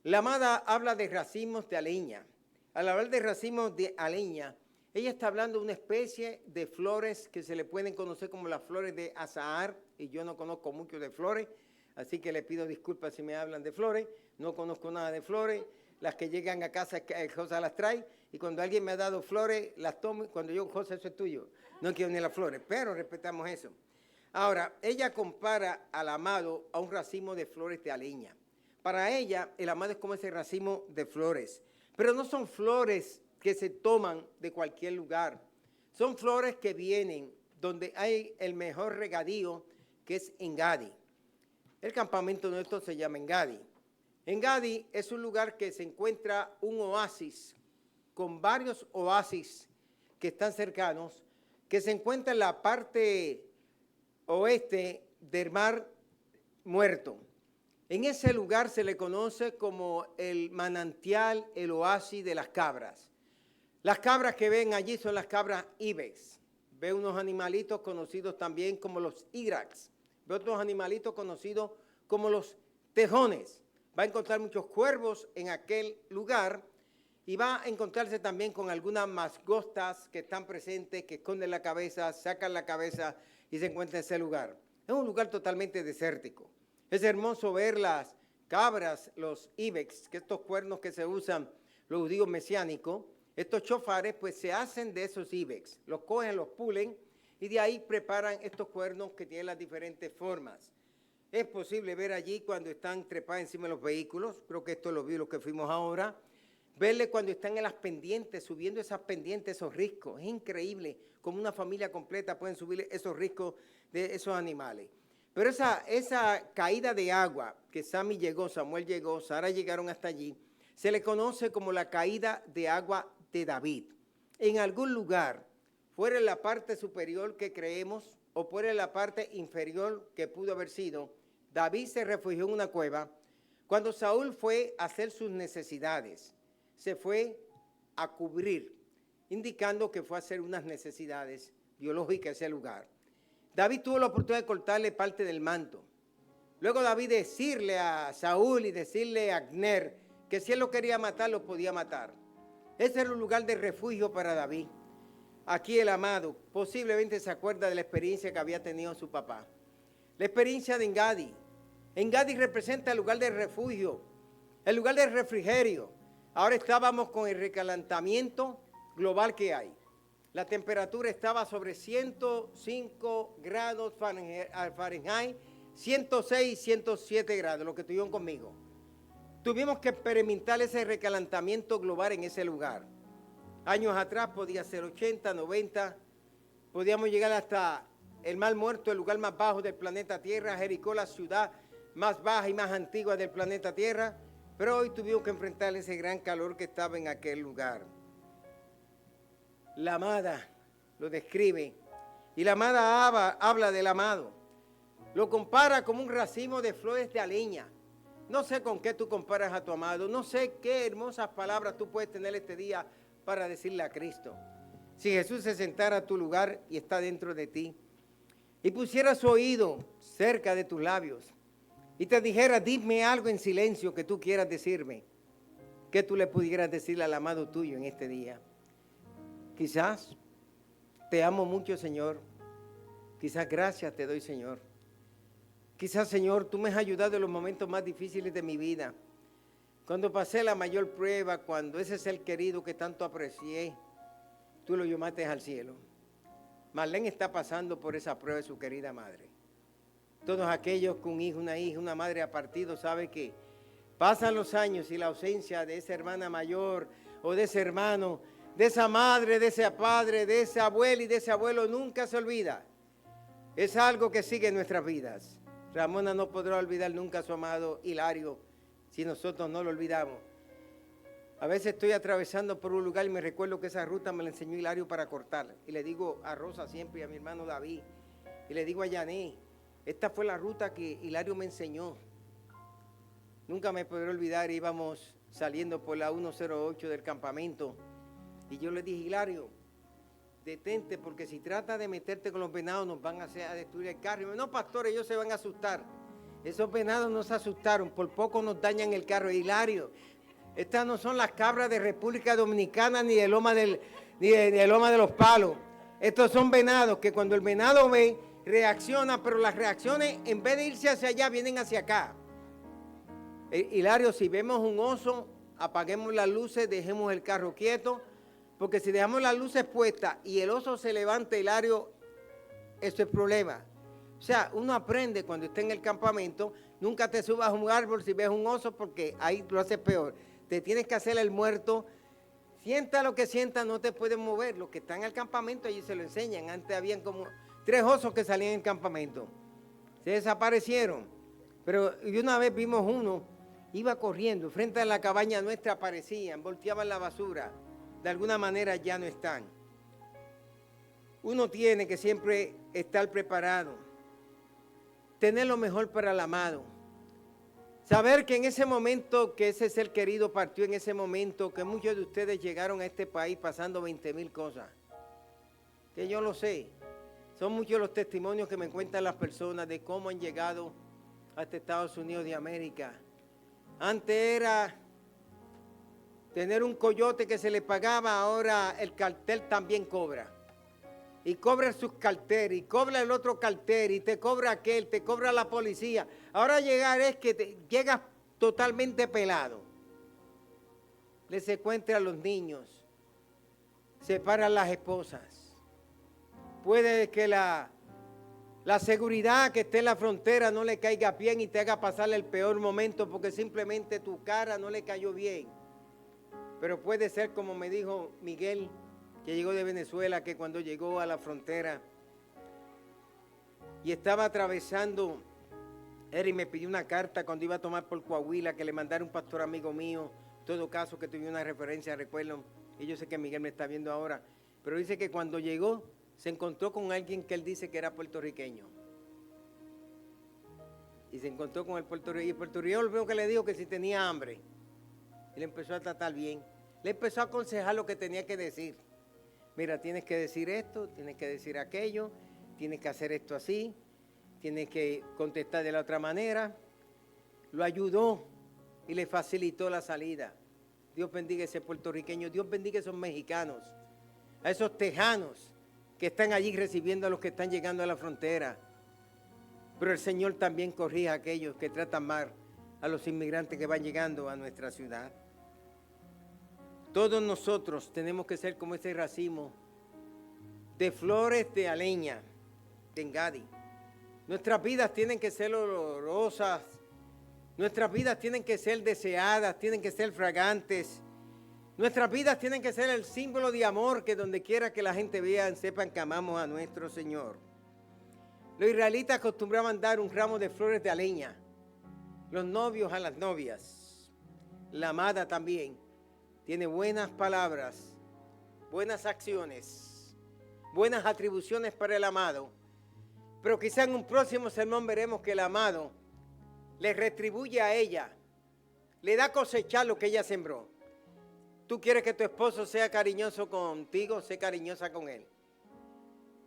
S1: La amada habla de racimos de aleña. Al hablar de racimos de aleña, ella está hablando de una especie de flores que se le pueden conocer como las flores de azahar, y yo no conozco mucho de flores, así que le pido disculpas si me hablan de flores, no conozco nada de flores, las que llegan a casa, José las trae, y cuando alguien me ha dado flores, las tomo, cuando yo, José, eso es tuyo, no quiero ni las flores, pero respetamos eso. Ahora, ella compara al amado a un racimo de flores de aleña. Para ella, el amado es como ese racimo de flores, pero no son flores que se toman de cualquier lugar. Son flores que vienen donde hay el mejor regadío, que es Engadi. El campamento nuestro se llama Engadi. Engadi es un lugar que se encuentra un oasis, con varios oasis que están cercanos, que se encuentra en la parte oeste del Mar Muerto. En ese lugar se le conoce como el manantial, el oasis de las cabras. Las cabras que ven allí son las cabras ibex. Ve unos animalitos conocidos también como los irax. Ve otros animalitos conocidos como los tejones. Va a encontrar muchos cuervos en aquel lugar y va a encontrarse también con algunas mascotas que están presentes, que esconden la cabeza, sacan la cabeza y se encuentran en ese lugar. Es un lugar totalmente desértico. Es hermoso ver las cabras, los ibex, que estos cuernos que se usan, los judíos mesiánicos, estos chofares, pues se hacen de esos ibex. Los cogen, los pulen y de ahí preparan estos cuernos que tienen las diferentes formas. Es posible ver allí cuando están trepados encima de los vehículos, creo que esto lo vi los que fuimos ahora, verle cuando están en las pendientes, subiendo esas pendientes, esos riscos. Es increíble cómo una familia completa pueden subir esos riscos de esos animales. Pero esa caída de agua que Sammy llegó, Samuel llegó, Sara llegaron hasta allí, se le conoce como la caída de agua de David. En algún lugar, fuera en la parte superior que creemos o fuera en la parte inferior que pudo haber sido, David se refugió en una cueva. Cuando Saúl fue a hacer sus necesidades, se fue a cubrir, indicando que fue a hacer unas necesidades biológicas en ese lugar. David tuvo la oportunidad de cortarle parte del manto. Luego David decirle a Saúl y decirle a Abner que si él lo quería matar, lo podía matar. Ese era un lugar de refugio para David. Aquí el amado posiblemente se acuerda de la experiencia que había tenido su papá. La experiencia de Engadi. Engadi representa el lugar de refugio, el lugar de refrigerio. Ahora estábamos con el recalentamiento global que hay. La temperatura estaba sobre 105 grados Fahrenheit, 106 y 107 grados, lo que tuvieron conmigo. Tuvimos que experimentar ese recalentamiento global en ese lugar. Años atrás podía ser 80, 90, podíamos llegar hasta el Mar Muerto, el lugar más bajo del planeta Tierra, Jericó, la ciudad más baja y más antigua del planeta Tierra, pero hoy tuvimos que enfrentar ese gran calor que estaba en aquel lugar. La amada lo describe y la amada habla del amado. Lo compara como un racimo de flores de aleña. No sé con qué tú comparas a tu amado, no sé qué hermosas palabras tú puedes tener este día para decirle a Cristo. Si Jesús se sentara a tu lugar y está dentro de ti, y pusiera su oído cerca de tus labios, y te dijera, dime algo en silencio que tú quieras decirme, que tú le pudieras decir al amado tuyo en este día. Quizás, te amo mucho, Señor. Quizás gracias te doy, Señor. Quizás, Señor, tú me has ayudado en los momentos más difíciles de mi vida. Cuando pasé la mayor prueba, cuando ese ser querido que tanto aprecié, tú lo llamaste al cielo. Marlene está pasando por esa prueba de su querida madre. Todos aquellos que un hijo, una hija, una madre ha partido, saben que pasan los años y la ausencia de esa hermana mayor o de ese hermano, de esa madre, de ese padre, de ese abuelo y de ese abuelo nunca se olvida. Es algo que sigue en nuestras vidas. Ramona no podrá olvidar nunca a su amado Hilario si nosotros no lo olvidamos. A veces estoy atravesando por un lugar y me recuerdo que esa ruta me la enseñó Hilario para cortar. Y le digo a Rosa siempre y a mi hermano David, y le digo a Yané, esta fue la ruta que Hilario me enseñó. Nunca me podré olvidar, íbamos saliendo por la 108 del campamento y yo le dije, Hilario, detente porque si trata de meterte con los venados nos van a hacer a destruir el carro. Y me, no, pastor, ellos se van a asustar. Esos venados no se asustaron, por poco nos dañan el carro. Hilario, estas no son las cabras de República Dominicana ni de Loma de los Palos. Estos son venados que cuando el venado ve, reacciona, pero las reacciones en vez de irse hacia allá, vienen hacia acá. Hilario, si vemos un oso, apaguemos las luces, dejemos el carro quieto, porque si dejamos las luces puestas y el oso se levanta, Hilario, eso es problema. O sea, uno aprende cuando está en el campamento, nunca te subas a un árbol si ves un oso porque ahí lo haces peor. Te tienes que hacer el muerto, sienta lo que sienta, no te puedes mover. Los que están en el campamento allí se lo enseñan. Antes habían como 3 osos que salían en el campamento. Se desaparecieron. Pero y una vez vimos uno, iba corriendo, frente a la cabaña nuestra aparecían, volteaban la basura. De alguna manera ya no están. Uno tiene que siempre estar preparado. Tener lo mejor para el amado. Saber que en ese momento que ese ser querido partió, en ese momento que muchos de ustedes llegaron a este país pasando 20,000 cosas. Que yo lo sé. Son muchos los testimonios que me cuentan las personas de cómo han llegado hasta Estados Unidos de América. Antes era tener un coyote que se le pagaba, ahora el cartel también cobra. Y cobra sus carteles, y cobra el otro cartel, y te cobra aquel, te cobra la policía. Ahora llegar es que llegas totalmente pelado. Les secuestran a los niños, separan las esposas. Puede que la seguridad que esté en la frontera no le caiga bien y te haga pasar el peor momento porque simplemente tu cara no le cayó bien. Pero puede ser como me dijo Miguel, que llegó de Venezuela, que cuando llegó a la frontera y estaba atravesando, y me pidió una carta cuando iba a tomar por Coahuila, que le mandara un pastor amigo mío, en todo caso que tuve una referencia, recuerdo, y yo sé que Miguel me está viendo ahora, pero dice que cuando llegó, se encontró con alguien que él dice que era puertorriqueño. Y se encontró con el puertorriqueño, y el puertorriqueño lo primero que le dijo que si tenía hambre, y le empezó a tratar bien, le empezó a aconsejar lo que tenía que decir. Mira, tienes que decir esto, tienes que decir aquello, tienes que hacer esto así, tienes que contestar de la otra manera. Lo ayudó y le facilitó la salida. Dios bendiga a ese puertorriqueño, Dios bendiga a esos mexicanos, a esos tejanos que están allí recibiendo a los que están llegando a la frontera. Pero el Señor también corrige a aquellos que tratan mal a los inmigrantes que van llegando a nuestra ciudad. Todos nosotros tenemos que ser como ese racimo de flores de aleña, de Engadi. Nuestras vidas tienen que ser olorosas, nuestras vidas tienen que ser deseadas, tienen que ser fragantes. Nuestras vidas tienen que ser el símbolo de amor que donde quiera que la gente vea, sepan que amamos a nuestro Señor. Los israelitas acostumbraban dar un ramo de flores de aleña, los novios a las novias, la amada también. Tiene buenas palabras, buenas acciones, buenas atribuciones para el amado. Pero quizá en un próximo sermón veremos que el amado le retribuye a ella, le da cosechar lo que ella sembró. Tú quieres que tu esposo sea cariñoso contigo, sé cariñosa con él.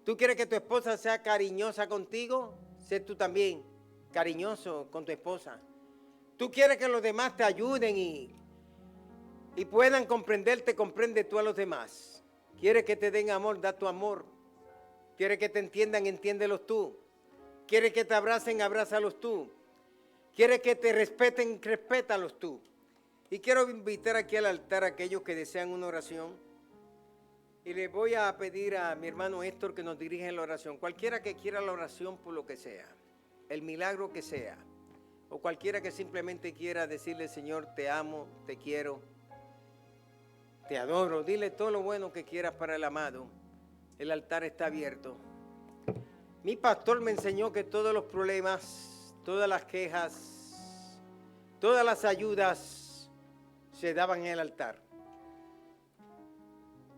S1: Tú quieres que tu esposa sea cariñosa contigo, sé tú también cariñoso con tu esposa. Tú quieres que los demás te ayuden y puedan comprenderte, comprende tú a los demás. Quieres que te den amor, da tu amor. Quieres que te entiendan, entiéndelos tú. Quieres que te abracen, abrázalos tú. Quieres que te respeten, respétalos tú. Y quiero invitar aquí al altar a aquellos que desean una oración. Y les voy a pedir a mi hermano Héctor que nos dirija en la oración. Cualquiera que quiera la oración por lo que sea, el milagro que sea. O cualquiera que simplemente quiera decirle, Señor, te amo, te quiero, te adoro. Dile todo lo bueno que quieras para el amado. El altar está abierto. Mi pastor me enseñó que todos los problemas, todas las quejas, todas las ayudas se daban en el altar.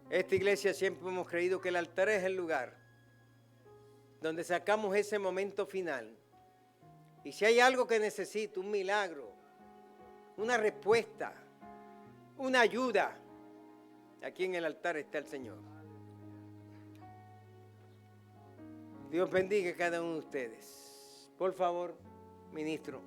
S1: Esta iglesia siempre hemos creído que el altar es el lugar donde sacamos ese momento final. Y si hay algo que necesito, un milagro, una respuesta, una ayuda, aquí en el altar está el Señor. Dios bendiga a cada uno de ustedes. Por favor, ministro.